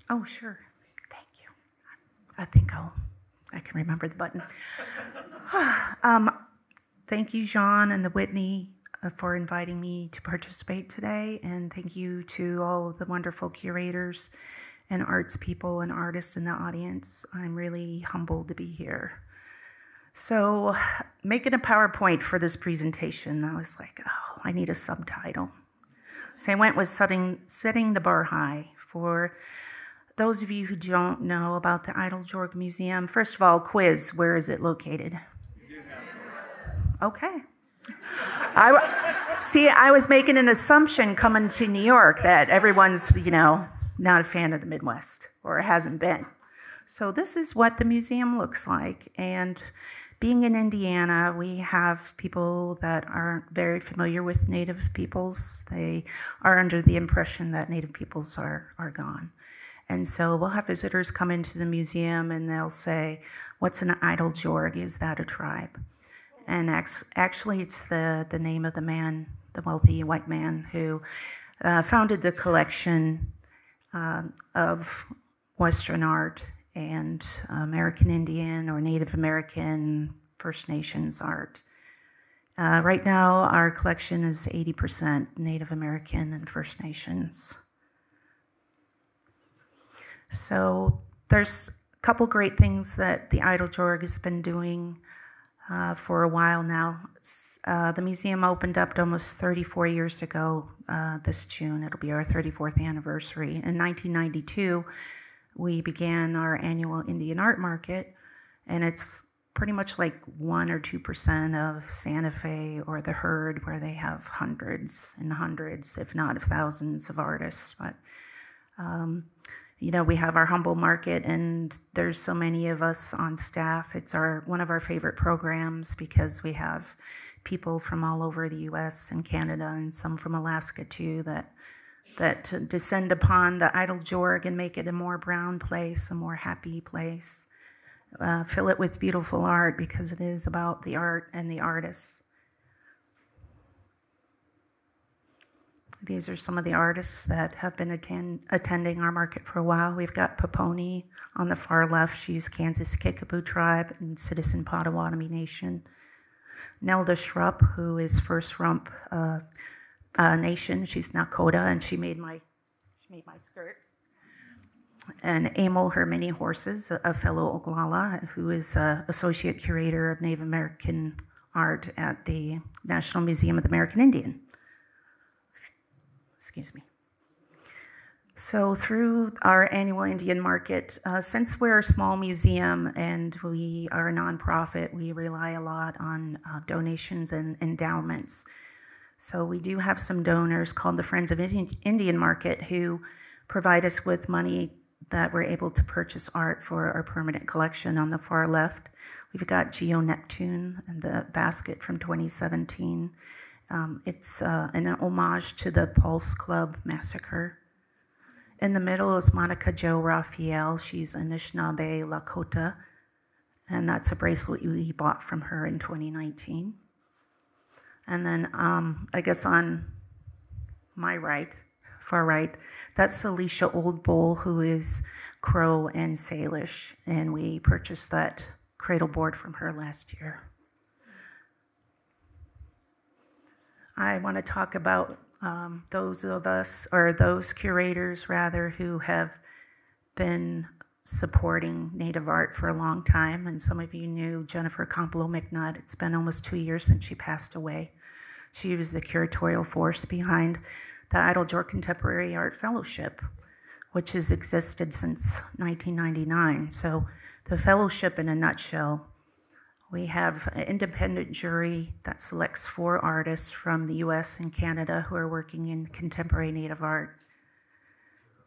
oh, sure. Thank you. I think I can remember the button. Thank you, Jean and the Whitney, for inviting me to participate today, and thank you to all of the wonderful curators and arts people and artists in the audience. I'm really humbled to be here. So, making a PowerPoint for this presentation, I was like, oh, I need a subtitle. So I went with setting the bar high. For those of you who don't know about the Eiteljorg Museum, first of all, quiz, where is it located? Okay. I was making an assumption coming to New York that everyone's, not a fan of the Midwest or hasn't been. So this is what the museum looks like. And being in Indiana, we have people that aren't very familiar with Native peoples. They are under the impression that Native peoples are gone. And so we'll have visitors come into the museum and they'll say, what's an Eiteljorg? Is that a tribe? And actually, it's the name of the man, the wealthy white man who founded the collection of Western art and American Indian or Native American First Nations art. Right now, our collection is 80% Native American and First Nations. So there's a couple great things that the Eiteljorg has been doing for a while now. The museum opened up almost 34 years ago this June. It'll be our 34th anniversary. In 1992, we began our annual Indian art market, and it's pretty much like 1 or 2% of Santa Fe or the Herd, where they have hundreds and hundreds, if not of thousands of artists. But we have our humble market, and there's so many of us on staff. It's one of our favorite programs because we have people from all over the U.S. and Canada, and some from Alaska too, that descend upon the Eiteljorg and make it a more brown place, a more happy place. Fill it with beautiful art because it is about the art and the artists. These are some of the artists that have been attending our market for a while. We've got Poponi on the far left. She's Kansas Kickapoo tribe and Citizen Potawatomi Nation. Nelda Shrupp, who is First Rump Nation. She's Nakota, and she made my skirt. And Emil Her Many Horses, a fellow Oglala, who is Associate Curator of Native American Art at the National Museum of the American Indian. Excuse me. So through our annual Indian market, since we're a small museum and we are a nonprofit, we rely a lot on donations and endowments. So we do have some donors called the Friends of Indian Market who provide us with money that we're able to purchase art for our permanent collection. On the far left, we've got Geo Neptune and the basket from 2017. It's an homage to the Pulse Club massacre. In the middle is Monica Jo Raphael. She's Anishinaabe Lakota, and that's a bracelet we bought from her in 2019. And then I guess on my right, far right, that's Alicia Oldbowl, who is Crow, and Salish, and we purchased that cradle board from her last year. I want to talk about those curators rather, who have been supporting Native art for a long time, and some of you knew Jennifer Complo McNutt. It's been almost 2 years since she passed away. She was the curatorial force behind the Eiteljorg Contemporary Art Fellowship, which has existed since 1999. So the fellowship in a nutshell, we have an independent jury that selects 4 artists from the US and Canada who are working in contemporary Native art.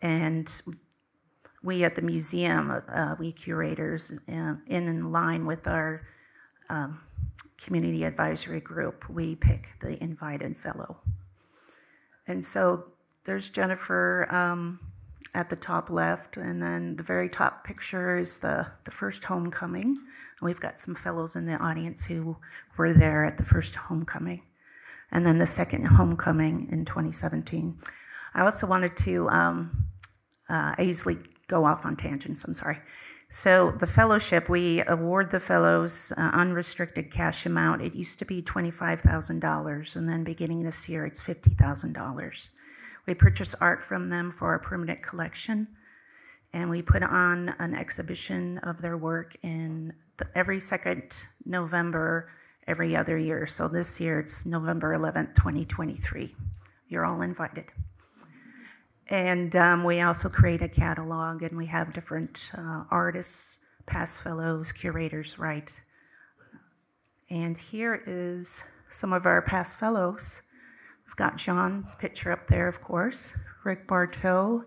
And we at the museum, we curators, in line with our community advisory group, we pick the invited fellow. And so there's Jennifer at the top left, and then the very top picture is the first homecoming. We've got some fellows in the audience who were there at the first homecoming, and then the second homecoming in 2017. I also wanted to, I usually go off on tangents, I'm sorry. So the fellowship, we award the fellows unrestricted cash amount. It used to be $25,000, and then beginning this year, it's $50,000. We purchase art from them for our permanent collection, and we put on an exhibition of their work in every second November every other year. So this year, it's November 11th, 2023. You're all invited. And we also create a catalog, and we have different artists, past fellows, curators write. And here is some of our past fellows. We've got John's picture up there, of course, Rick Bartow,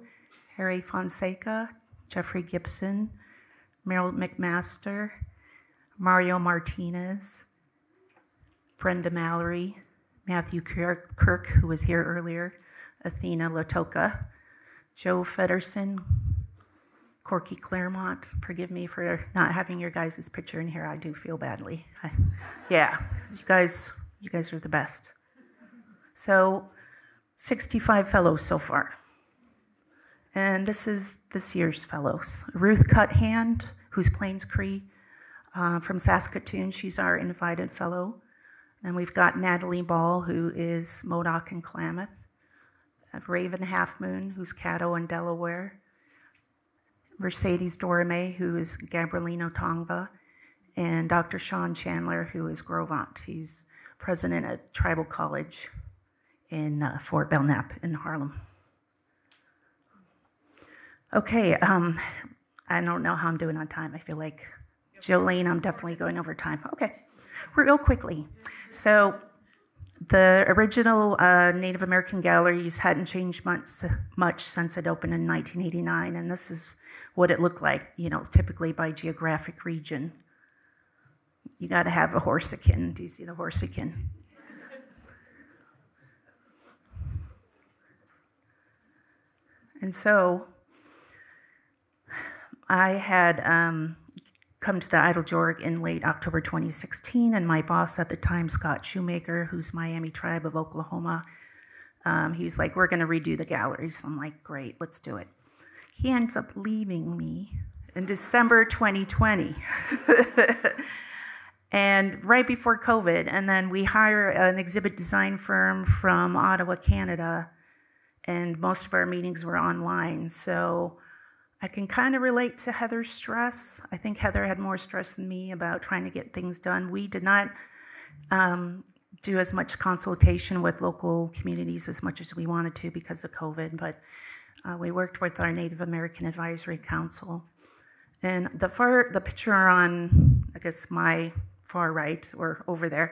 Harry Fonseca, Jeffrey Gibson, Meryl McMaster, Mario Martinez, Brenda Mallory, Matthew Kirk, who was here earlier, Athena Latoka, Joe Fedderson, Corky Claremont. Forgive me for not having your guys' picture in here. I do feel badly. Yeah, you guys are the best. So 65 fellows so far. And this is this year's fellows. Ruth Cuthand, who's Plains Cree from Saskatoon. She's our invited fellow. And we've got Natalie Ball, who is Modoc and Klamath. Raven Half Moon, who's Caddo and Delaware. Mercedes Doreme, who is Gabrielino Tongva. And Dr. Sean Chandler, who is Grovant. He's president at Tribal College in Fort Belknap in Harlem. Okay, I don't know how I'm doing on time. I feel like Jolene, I'm definitely going over time. Okay, real quickly. So the original Native American galleries hadn't changed much since it opened in 1989, and this is what it looked like, typically by geographic region. You got to have a horsican. Do you see the horsican? And so I had come to the Eiteljorg in late October 2016, and my boss at the time, Scott Shoemaker, who's Miami Tribe of Oklahoma, he's like, we're going to redo the galleries. I'm like, great, let's do it. He ends up leaving me in December 2020. And right before COVID, and then we hire an exhibit design firm from Ottawa, Canada, and most of our meetings were online. So I can kind of relate to Heather's stress. I think Heather had more stress than me about trying to get things done. We did not do as much consultation with local communities as much as we wanted to because of COVID, but we worked with our Native American Advisory Council. And the picture on, I guess, my far right, or over there,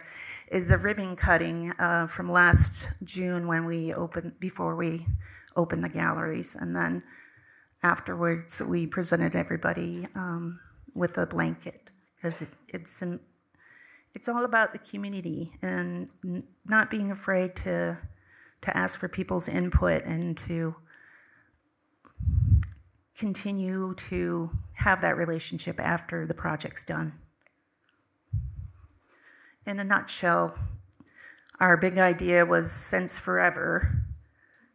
is the ribbon cutting from last June before we opened the galleries. And then afterwards, we presented everybody with a blanket, because it's all about the community and not being afraid to ask for people's input and to continue to have that relationship after the project's done. In a nutshell, our big idea was since forever.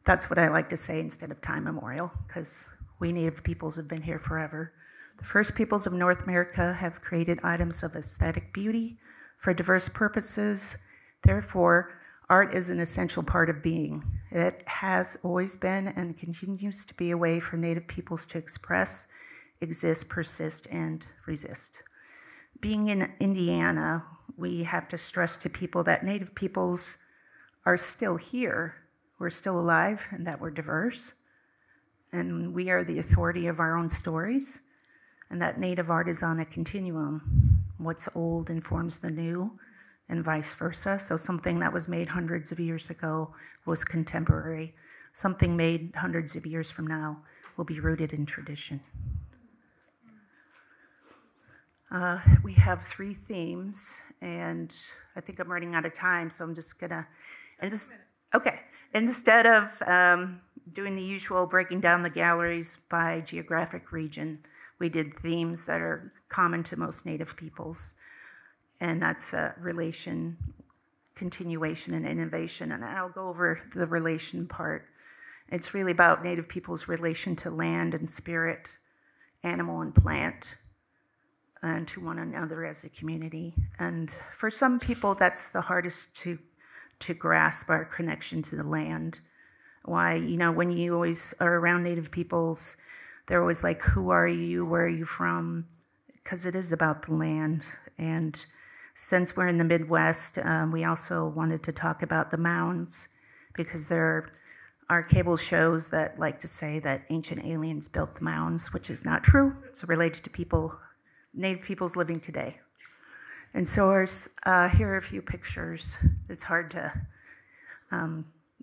That's what I like to say instead of time immemorial, because we Native peoples have been here forever. The first peoples of North America have created items of aesthetic beauty for diverse purposes. Therefore, art is an essential part of being. It has always been and continues to be a way for Native peoples to express, exist, persist, and resist. Being in Indiana, we have to stress to people that Native peoples are still here. We're still alive and that we're diverse. And we are the authority of our own stories. And that Native art is on a continuum. What's old informs the new and vice versa. So something that was made hundreds of years ago was contemporary. Something made hundreds of years from now will be rooted in tradition. We have 3 themes, and I think I'm running out of time, so I'm just gonna, instead of doing the usual breaking down the galleries by geographic region, we did themes that are common to most Native peoples, and that's relation, continuation, and innovation, and I'll go over the relation part. It's really about Native peoples' relation to land and spirit, animal and plant, and to one another as a community. And for some people, that's the hardest to grasp, our connection to the land. Why, when you always are around Native peoples, they're always like, who are you, where are you from? Because it is about the land. And since we're in the Midwest, we also wanted to talk about the mounds, because there are cable shows that like to say that ancient aliens built the mounds, which is not true. It's related to Native peoples living today. And so here are a few pictures. It's hard to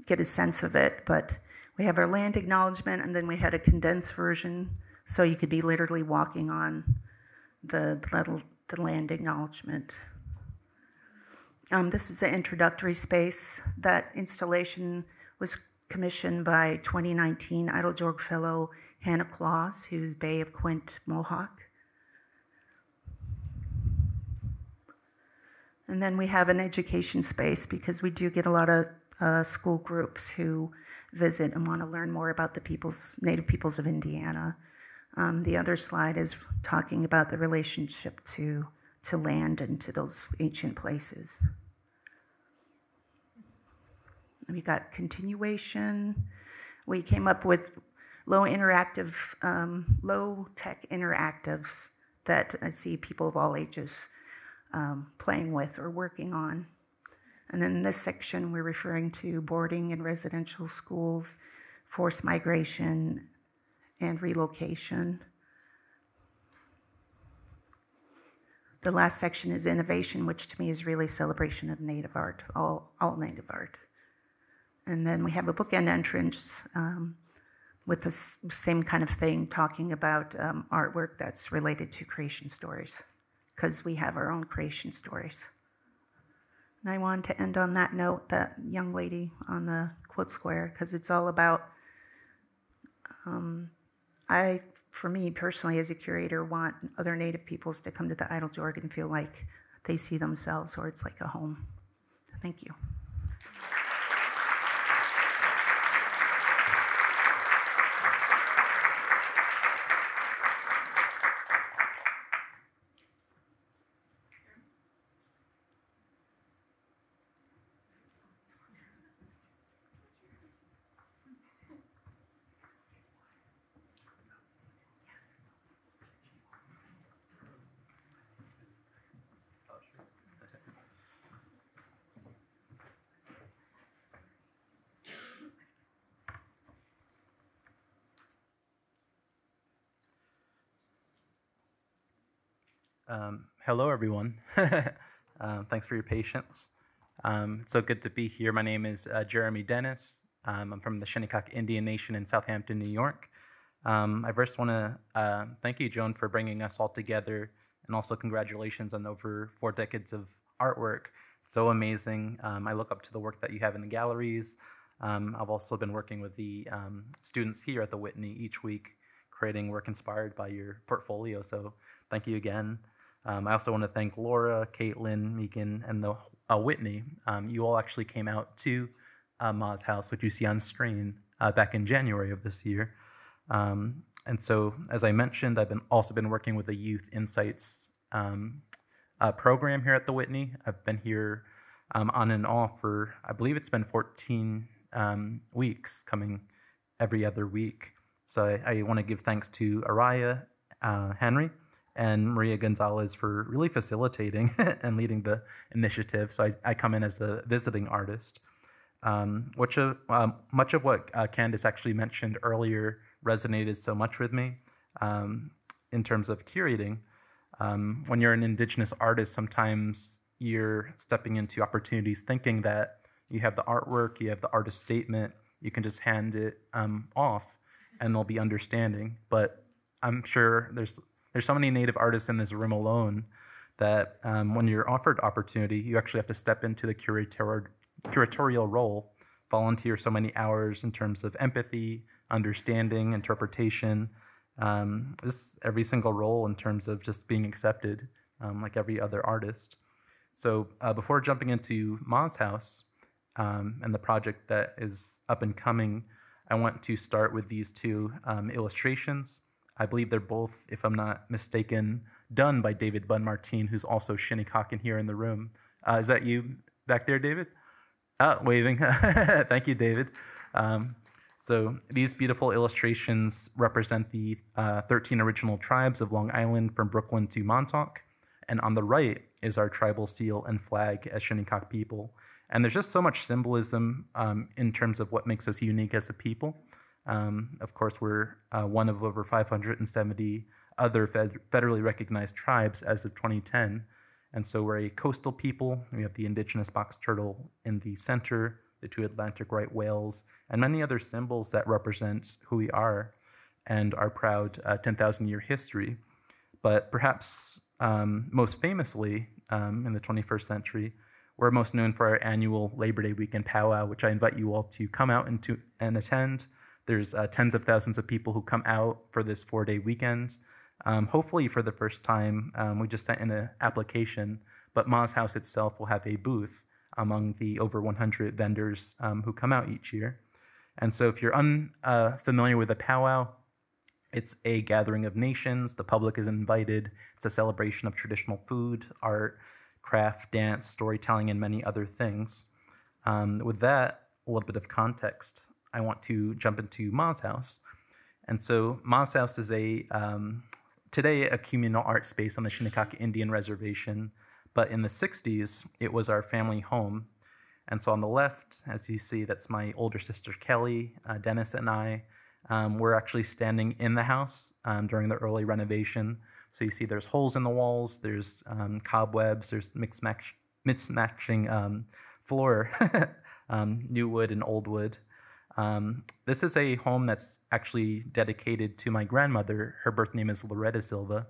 get a sense of it, but we have our land acknowledgement, and then we had a condensed version, so you could be literally walking on the land acknowledgement. This is the introductory space. That installation was commissioned by 2019 Eiteljorg fellow Hannah Claus, who's Bay of Quint Mohawk. And then we have an education space, because we do get a lot of school groups who visit and want to learn more about the Native peoples of Indiana. The other slide is talking about the relationship to land and to those ancient places. We got continuation. We came up with low-tech interactives that I see people of all ages playing with or working on. And then in this section, we're referring to boarding in residential schools, forced migration, and relocation. The last section is innovation, which to me is really celebration of Native art, all Native art. And then we have a bookend entrance with the same kind of thing, talking about artwork that's related to creation stories, because we have our own creation stories. And I wanted to end on that note, that young lady on the quote square, because it's all about, for me personally as a curator, want other Native peoples to come to the Eiteljorg and feel like they see themselves, or it's like a home. Thank you. Hello, everyone. Thanks for your patience. It's so good to be here. My name is Jeremy Dennis. I'm from the Shinnecock Indian Nation in Southampton, New York. I first want to thank you, Joan, for bringing us all together, and also congratulations on over 4 decades of artwork. It's so amazing. I look up to the work that you have in the galleries. I've also been working with the students here at the Whitney each week, creating work inspired by your portfolio. So thank you again. I also want to thank Laura, Caitlin, Megan, and the Whitney. You all actually came out to Ma's house, which you see on screen, back in January of this year. And so, as I mentioned, I've also been working with a Youth Insights program here at the Whitney. I've been here on and off for, I believe it's been 14 weeks, coming every other week. So I want to give thanks to Araya Henry and Maria Gonzalez for really facilitating and leading the initiative. So I come in as the visiting artist. Much of what Candace actually mentioned earlier resonated so much with me in terms of curating. When you're an Indigenous artist, sometimes you're stepping into opportunities thinking that you have the artwork, you have the artist statement, you can just hand it off and they'll be understanding. But I'm sure there's so many Native artists in this room alone that when you're offered opportunity, you actually have to step into the curatorial role, volunteer so many hours in terms of empathy, understanding, interpretation, just every single role in terms of just being accepted like every other artist. So before jumping into Ma's house and the project that is up and coming, I want to start with these two illustrations. I believe they're both, if I'm not mistaken, done by David Bun Martin, who's also Shinnecock here in the room. Is that you back there, David? Waving. Thank you, David. So these beautiful illustrations represent the 13 original tribes of Long Island from Brooklyn to Montauk. And on the right is our tribal seal and flag as Shinnecock people. And there's just so much symbolism in terms of what makes us unique as a people. Of course, we're one of over 570 other federally recognized tribes as of 2010. And so we're a coastal people. We have the Indigenous box turtle in the center, the two Atlantic right whales, and many other symbols that represent who we are and our proud 10,000-year history. But perhaps most famously in the 21st century, we're most known for our annual Labor Day weekend powwow, which I invite you all to come out and attend. There's tens of thousands of people who come out for this 4-day weekend. Hopefully for the first time, we just sent in an application, but Ma's House itself will have a booth among the over 100 vendors who come out each year. And so if you're unfamiliar with a powwow, it's a gathering of nations. The public is invited. It's a celebration of traditional food, art, craft, dance, storytelling, and many other things. With that, a little bit of context, I want to jump into Ma's House. And so Ma's House is today a communal art space on the Shinnecock Indian Reservation, but in the 60s, it was our family home. And so on the left, as you see, that's my older sister Kelly, Dennis, and I. We're actually standing in the house during the early renovation. So you see there's holes in the walls, there's cobwebs, there's mismatching floor, new wood and old wood. This is a home that's actually dedicated to my grandmother. Her birth name is Loretta Silva.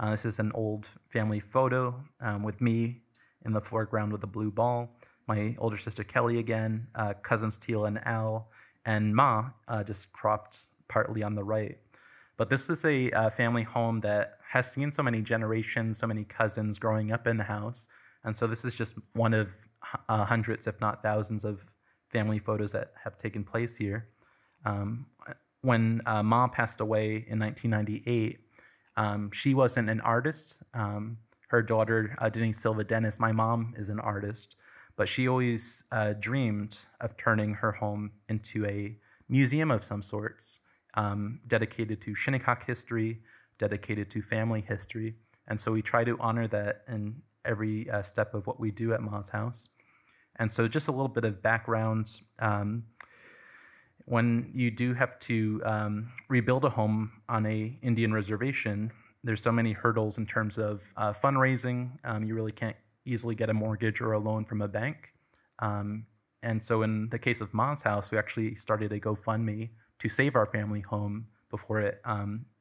This is an old family photo with me in the foreground with a blue ball, my older sister Kelly again, cousins Teal and Al, and Ma just cropped partly on the right. But this is a family home that has seen so many generations, so many cousins growing up in the house. And so this is just one of hundreds, if not thousands, of family photos that have taken place here. When Ma passed away in 1998, she wasn't an artist. Her daughter, Denise Silva Dennis, my mom, is an artist, but she always dreamed of turning her home into a museum of some sorts, dedicated to Shinnecock history, dedicated to family history. And so we try to honor that in every step of what we do at Ma's House. And so just a little bit of background. When you do have to rebuild a home on an Indian reservation, there's so many hurdles in terms of fundraising. You really can't easily get a mortgage or a loan from a bank. And so in the case of Ma's House, we actually started a GoFundMe to save our family home before it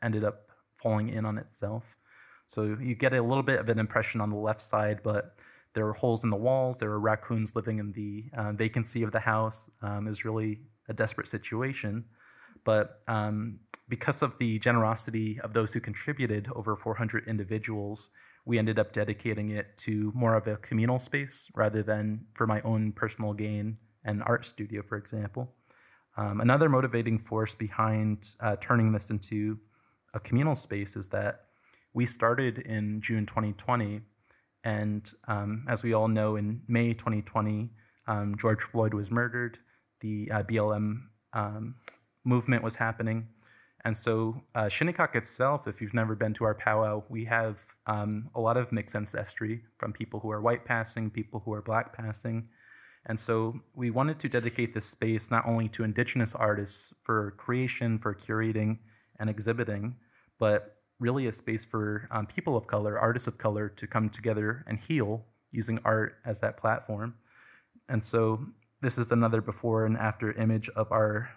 ended up falling in on itself. So you get a little bit of an impression on the left side, but there were holes in the walls. There were raccoons living in the vacancy of the house. It was really a desperate situation. But because of the generosity of those who contributed, over 400 individuals, we ended up dedicating it to more of a communal space rather than for my own personal gain, an art studio, for example. Another motivating force behind turning this into a communal space is that we started in June 2020, and as we all know, in May 2020, George Floyd was murdered. The BLM movement was happening. And so Shinnecock itself, if you've never been to our powwow, we have a lot of mixed ancestry from people who are white passing, people who are black passing. And so we wanted to dedicate this space not only to Indigenous artists for creation, for curating and exhibiting, but really a space for people of color, artists of color, to come together and heal using art as that platform. And so this is another before and after image of our,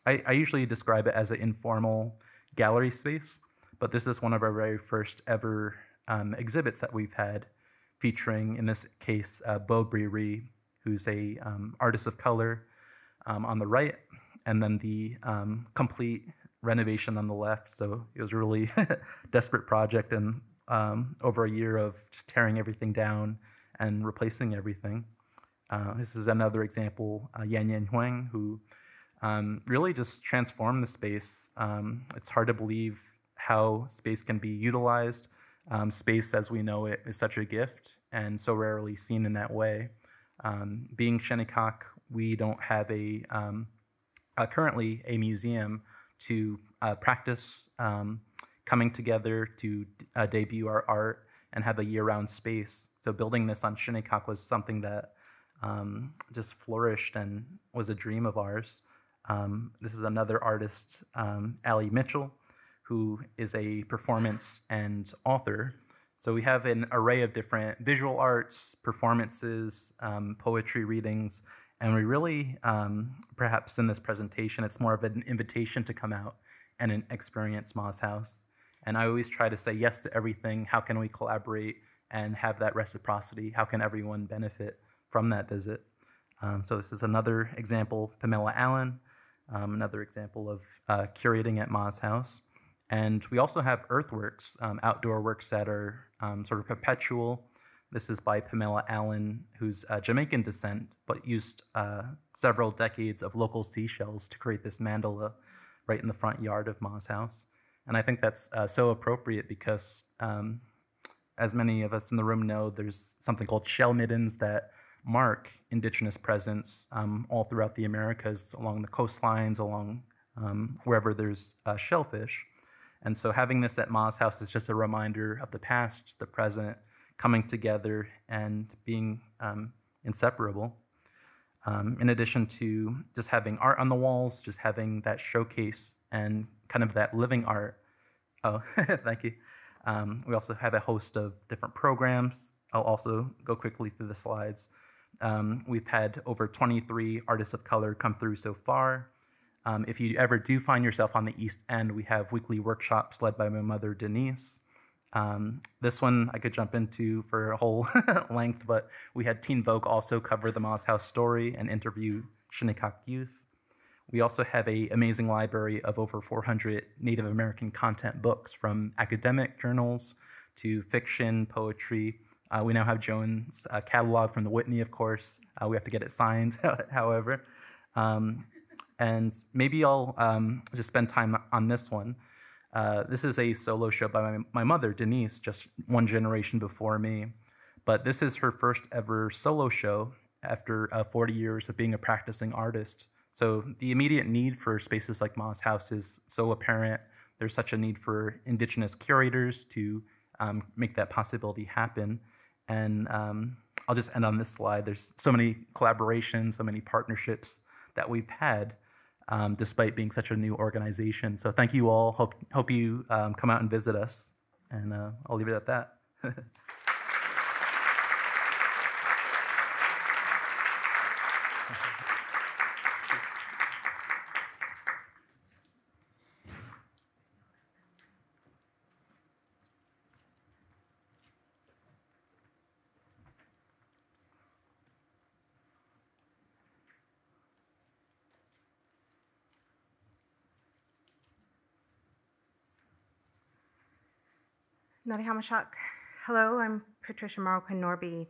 I usually describe it as an informal gallery space, but this is one of our very first ever exhibits that we've had, featuring, in this case, Bo Briri, who's a artist of color on the right, and then the complete renovation on the left. So it was a really desperate project, and over a year of just tearing everything down and replacing everything. This is another example, Yan Yan Huang, who really just transformed the space. It's hard to believe how space can be utilized. Space, as we know it, is such a gift and so rarely seen in that way. Being Shinnecock, we don't have currently a museum to practice coming together to debut our art and have a year-round space. So building this on Shinnecock was something that just flourished and was a dream of ours. This is another artist, Allie Mitchell, who is a performance and author. So we have an array of different visual arts, performances, poetry readings, and we really, perhaps in this presentation, it's more of an invitation to come out and experience Ma's House. And I always try to say yes to everything. How can we collaborate and have that reciprocity? How can everyone benefit from that visit? So this is another example, Pamela Allen, another example of curating at Ma's House. And we also have earthworks, outdoor works that are sort of perpetual. This is by Pamela Allen, who's Jamaican descent, but used several decades of local seashells to create this mandala right in the front yard of Ma's House. And I think that's so appropriate because, as many of us in the room know, there's something called shell middens that mark Indigenous presence all throughout the Americas, along the coastlines, along wherever there's shellfish. And so having this at Ma's House is just a reminder of the past, the present, coming together and being inseparable. In addition to just having art on the walls, just having that showcase and kind of that living art. Oh, thank you. We also have a host of different programs. I'll also go quickly through the slides. We've had over 23 artists of color come through so far. If you ever do find yourself on the East End, we have weekly workshops led by my mother, Denise. This one I could jump into for a whole length, but we had Teen Vogue also cover the Ma's House story and interview Shinnecock youth. We also have an amazing library of over 400 Native American content books, from academic journals to fiction, poetry. We now have Joan's catalog from the Whitney, of course. We have to get it signed, however. And maybe I'll just spend time on this one. This is a solo show by my mother, Denise, just one generation before me. But this is her first ever solo show after 40 years of being a practicing artist. So the immediate need for spaces like Ma's House is so apparent. There's such a need for Indigenous curators to make that possibility happen. And I'll just end on this slide. There's so many collaborations, so many partnerships that we've had, despite being such a new organization. So thank you all. Hope you come out and visit us. And I'll leave it at that. Nadi Hamashak. Hello, I'm Patricia Marroquin Norby,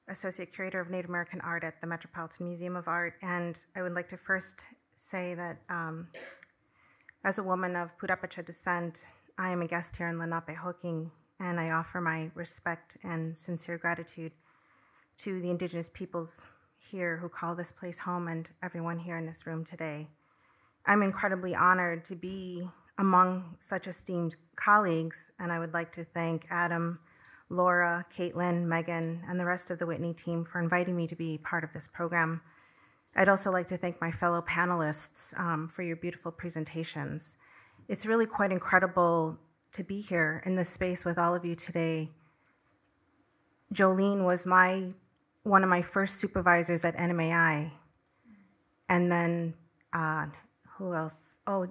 Associate Curator of Native American Art at the Metropolitan Museum of Art, and I would like to first say that As a woman of Purepecha descent, I am a guest here in Lenapehoking, and I offer my respect and sincere gratitude to the Indigenous peoples here who call this place home and everyone here in this room today. I'm incredibly honored to be among such esteemed colleagues, and I would like to thank Adam, Laura, Caitlin, Megan, and the rest of the Whitney team for inviting me to be part of this program. I'd also like to thank my fellow panelists for your beautiful presentations. It's really quite incredible to be here in this space with all of you today. Jolene was one of my first supervisors at NMAI. And then, who else? Oh,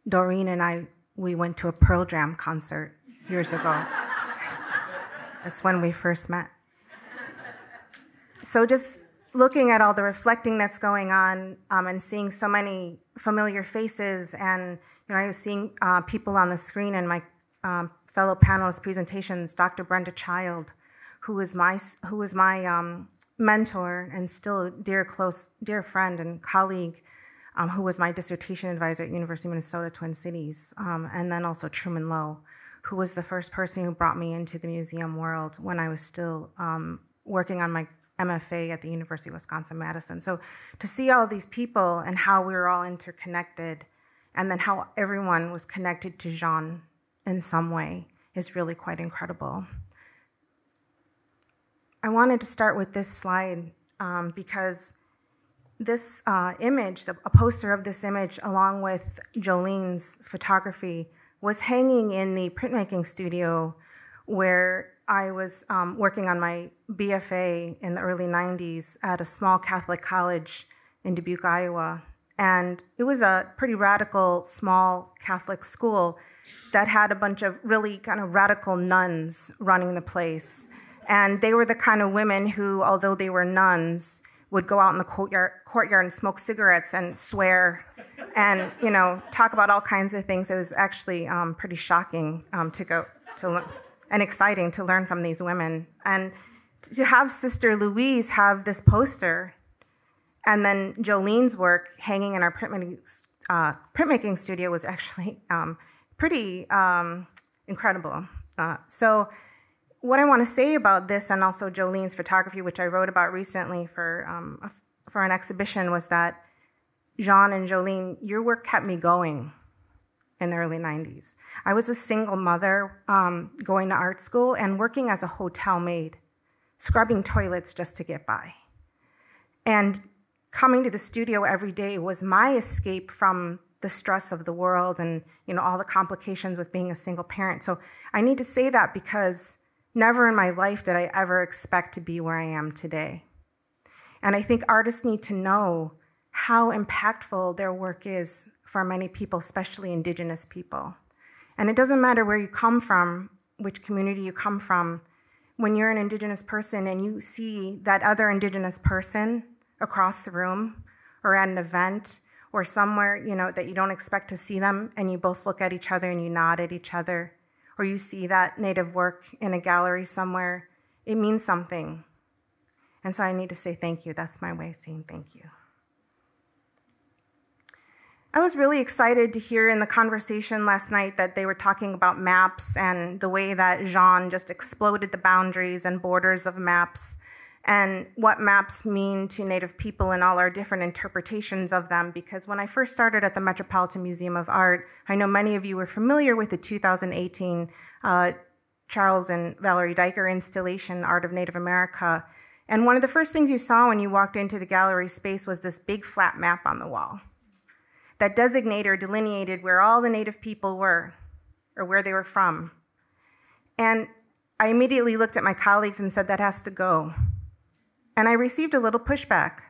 Dorene and we went to a Pearl Jam concert years ago. That's when we first met. So just looking at all the reflecting that's going on and seeing so many familiar faces, and I was seeing people on the screen in my fellow panelist presentations, Dr. Brenda Child, who was my mentor and still a dear friend and colleague, who was my dissertation advisor at University of Minnesota, Twin Cities, and then also Truman Lowe, who was the first person who brought me into the museum world when I was still working on my MFA at the University of Wisconsin-Madison. So to see all these people and how we were all interconnected, and then how everyone was connected to Jaune in some way is really quite incredible. I wanted to start with this slide because this image, a poster of this image along with Jolene's photography, was hanging in the printmaking studio where I was working on my BFA in the early 90s at a small Catholic college in Dubuque, Iowa. And it was a pretty radical, small Catholic school that had a bunch of really kind of radical nuns running the place. And they were the kind of women who, although they were nuns, would go out in the courtyard and smoke cigarettes and swear and, talk about all kinds of things. It was actually pretty shocking and exciting to learn from these women. And to have Sister Louise have this poster and then Jolene's work hanging in our printmaking studio was actually pretty incredible. So what I want to say about this and also Jolene's photography, which I wrote about recently for an exhibition, was that Jaune and Jolene, your work kept me going in the early 90s. I was a single mother going to art school and working as a hotel maid, scrubbing toilets just to get by. And coming to the studio every day was my escape from the stress of the world and all the complications with being a single parent. So I need to say that because never in my life did I ever expect to be where I am today. And I think artists need to know how impactful their work is for many people, especially Indigenous people. And it doesn't matter where you come from, which community you come from, when you're an Indigenous person and you see that other Indigenous person across the room or at an event or somewhere, that you don't expect to see them, and you both look at each other and you nod at each other, or you see that Native work in a gallery somewhere, it means something. And so I need to say thank you. That's my way of saying thank you. I was really excited to hear in the conversation last night that they were talking about maps and the way that Jaune just exploded the boundaries and borders of maps and what maps mean to Native people and all our different interpretations of them. Because when I first started at the Metropolitan Museum of Art, I know many of you were familiar with the 2018 Charles and Valerie Diker installation, Art of Native America. And one of the first things you saw when you walked into the gallery space was this big flat map on the wall that designated or delineated where all the Native people were or where they were from. And I immediately looked at my colleagues and said, that has to go. And I received a little pushback.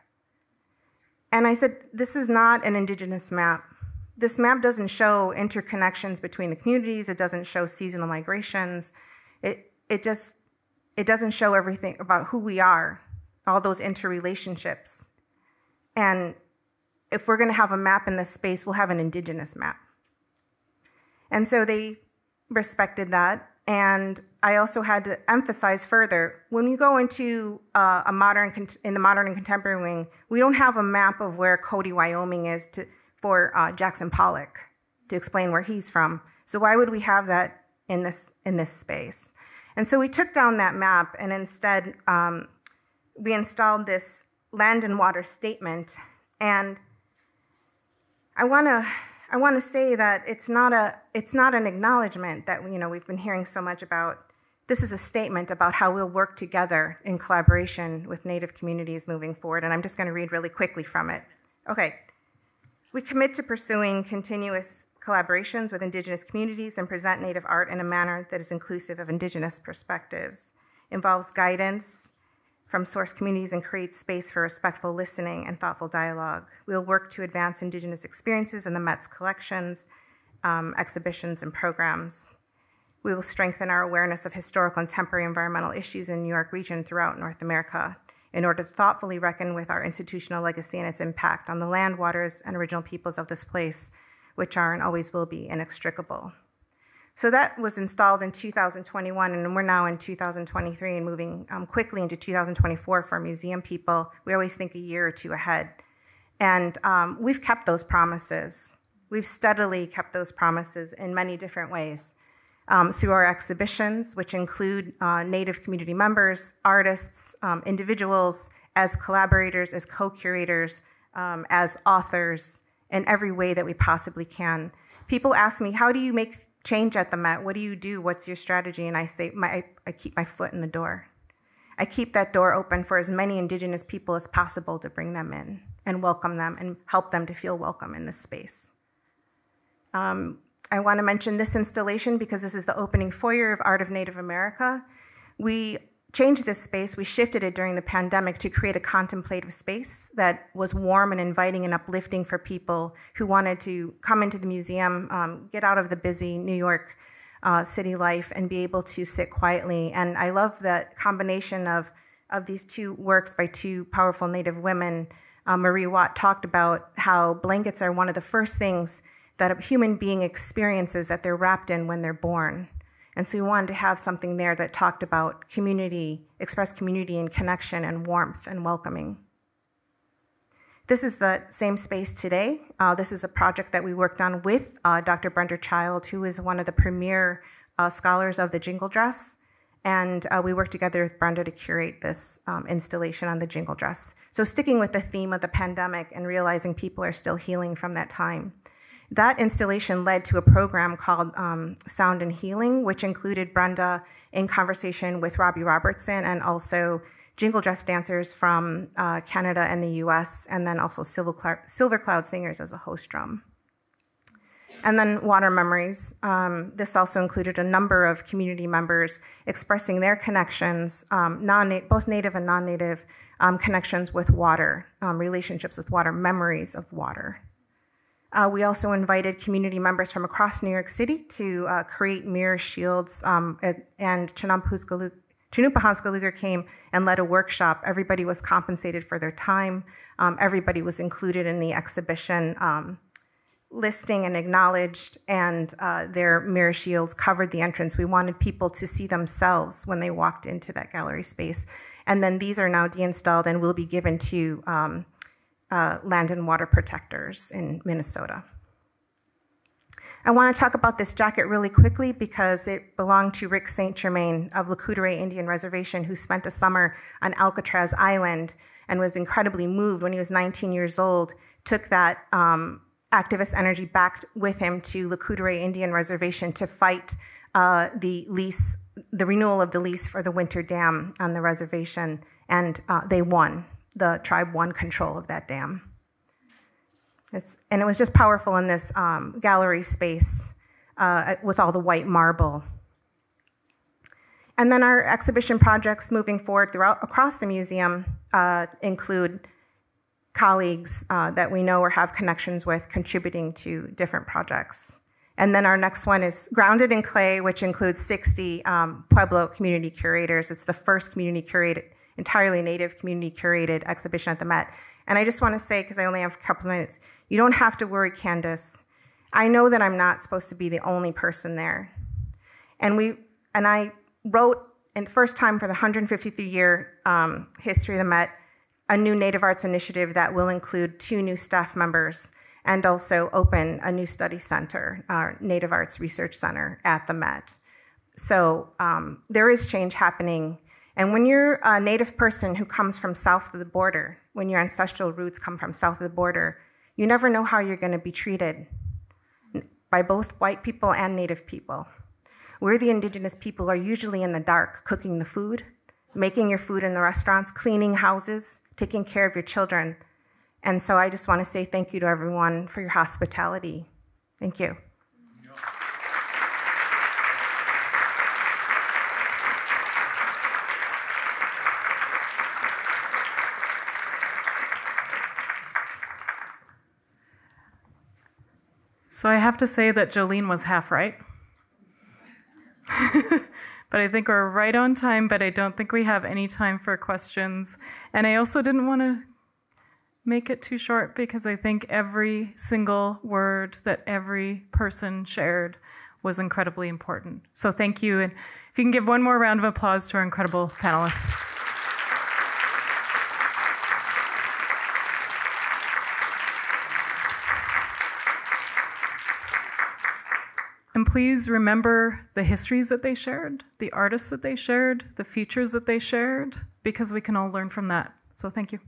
And I said, this is not an Indigenous map. This map doesn't show interconnections between the communities. It doesn't show seasonal migrations. It doesn't show everything about who we are, all those interrelationships. And if we're going to have a map in this space, we'll have an Indigenous map. And so they respected that. And I also had to emphasize further, when you go into in the modern and contemporary wing, we don't have a map of where Cody, Wyoming is for Jackson Pollock to explain where he's from. So why would we have that in this space? And so we took down that map, and instead we installed this land and water statement. And I want to say that it's not an acknowledgement that we've been hearing so much about. This is a statement about how we'll work together in collaboration with Native communities moving forward. And I'm just going to read really quickly from it. Okay. We commit to pursuing continuous collaborations with Indigenous communities and present Native art in a manner that is inclusive of Indigenous perspectives, involves guidance from source communities, and creates space for respectful listening and thoughtful dialogue. We'll work to advance Indigenous experiences in the Met's collections, exhibitions, and programs. We will strengthen our awareness of historical and temporary environmental issues in the New York region throughout North America in order to thoughtfully reckon with our institutional legacy and its impact on the land, waters, and original peoples of this place, which are and always will be inextricable. So that was installed in 2021, and we're now in 2023 and moving quickly into 2024 for museum people. We always think a year or two ahead. And we've kept those promises. We've steadily kept those promises in many different ways. Through our exhibitions, which include Native community members, artists, individuals, as collaborators, as co-curators, as authors, in every way that we possibly can. People ask me, how do you make change at the Met? What do you do? What's your strategy? And I say, I keep my foot in the door. I keep that door open for as many Indigenous people as possible to bring them in and welcome them and help them to feel welcome in this space. I want to mention this installation because this is the opening foyer of Art of Native America. We changed this space. We shifted it during the pandemic to create a contemplative space that was warm and inviting and uplifting for people who wanted to come into the museum, get out of the busy New York city life, and be able to sit quietly. And I love that combination of these two works by two powerful Native women. Marie Watt talked about how blankets are one of the first things that a human being experiences that they're wrapped in when they're born. And so we wanted to have something there that talked about community, expressed community and connection and warmth and welcoming. This is the same space today. This is a project that we worked on with Dr. Brenda Child, who is one of the premier scholars of the jingle dress. And we worked together with Brenda to curate this installation on the jingle dress. So sticking with the theme of the pandemic and realizing people are still healing from that time. That installation led to a program called Sound and Healing, which included Brenda in conversation with Robbie Robertson and also jingle dress dancers from Canada and the US, and then also Silver Cloud Singers as a host drum. And then Water Memories. This also included a number of community members expressing their connections, both Native and non-Native connections with water, relationships with water, memories of water. We also invited community members from across New York City to create mirror shields, and Chinupahansgaluga came and led a workshop. Everybody was compensated for their time. Everybody was included in the exhibition listing and acknowledged, and their mirror shields covered the entrance. We wanted people to see themselves when they walked into that gallery space. And then these are now deinstalled and will be given to land and water protectors in Minnesota. I want to talk about this jacket really quickly because it belonged to Rick St. Germain of La Coudray Indian Reservation, who spent a summer on Alcatraz Island and was incredibly moved when he was 19 years old, took that activist energy back with him to La Coudray Indian Reservation to fight the renewal of the lease for the winter dam on the reservation, and they won. The tribe won control of that dam. And it was just powerful in this gallery space with all the white marble. And then our exhibition projects moving forward across the museum include colleagues that we know or have connections with contributing to different projects. And then our next one is Grounded in Clay, which includes 60 Pueblo community curators. It's the first community curated, entirely Native community curated exhibition at the Met. And I just want to say, because I only have a couple of minutes, you don't have to worry, Candace. I know that I'm not supposed to be the only person there. And I wrote, in the first time for the 153 year history of the Met, a new Native Arts initiative that will include 2 new staff members. and also open a new study center, our Native Arts Research Center at the Met. So there is change happening. And when you're a Native person who comes from south of the border, when your ancestral roots come from south of the border, you never know how you're going to be treated by both white people and Native people. We're the Indigenous people are usually in the dark, cooking the food, making your food in the restaurants, cleaning houses, taking care of your children. And so I just want to say thank you to everyone for your hospitality. Thank you. So I have to say that Jolene was half right. But I think we're right on time, but I don't think we have any time for questions. And I also didn't want to make it too short because I think every single word that every person shared was incredibly important. So thank you. And if you can give one more round of applause to our incredible panelists. And please remember the histories that they shared, the artists that they shared, the features that they shared, because we can all learn from that. So thank you.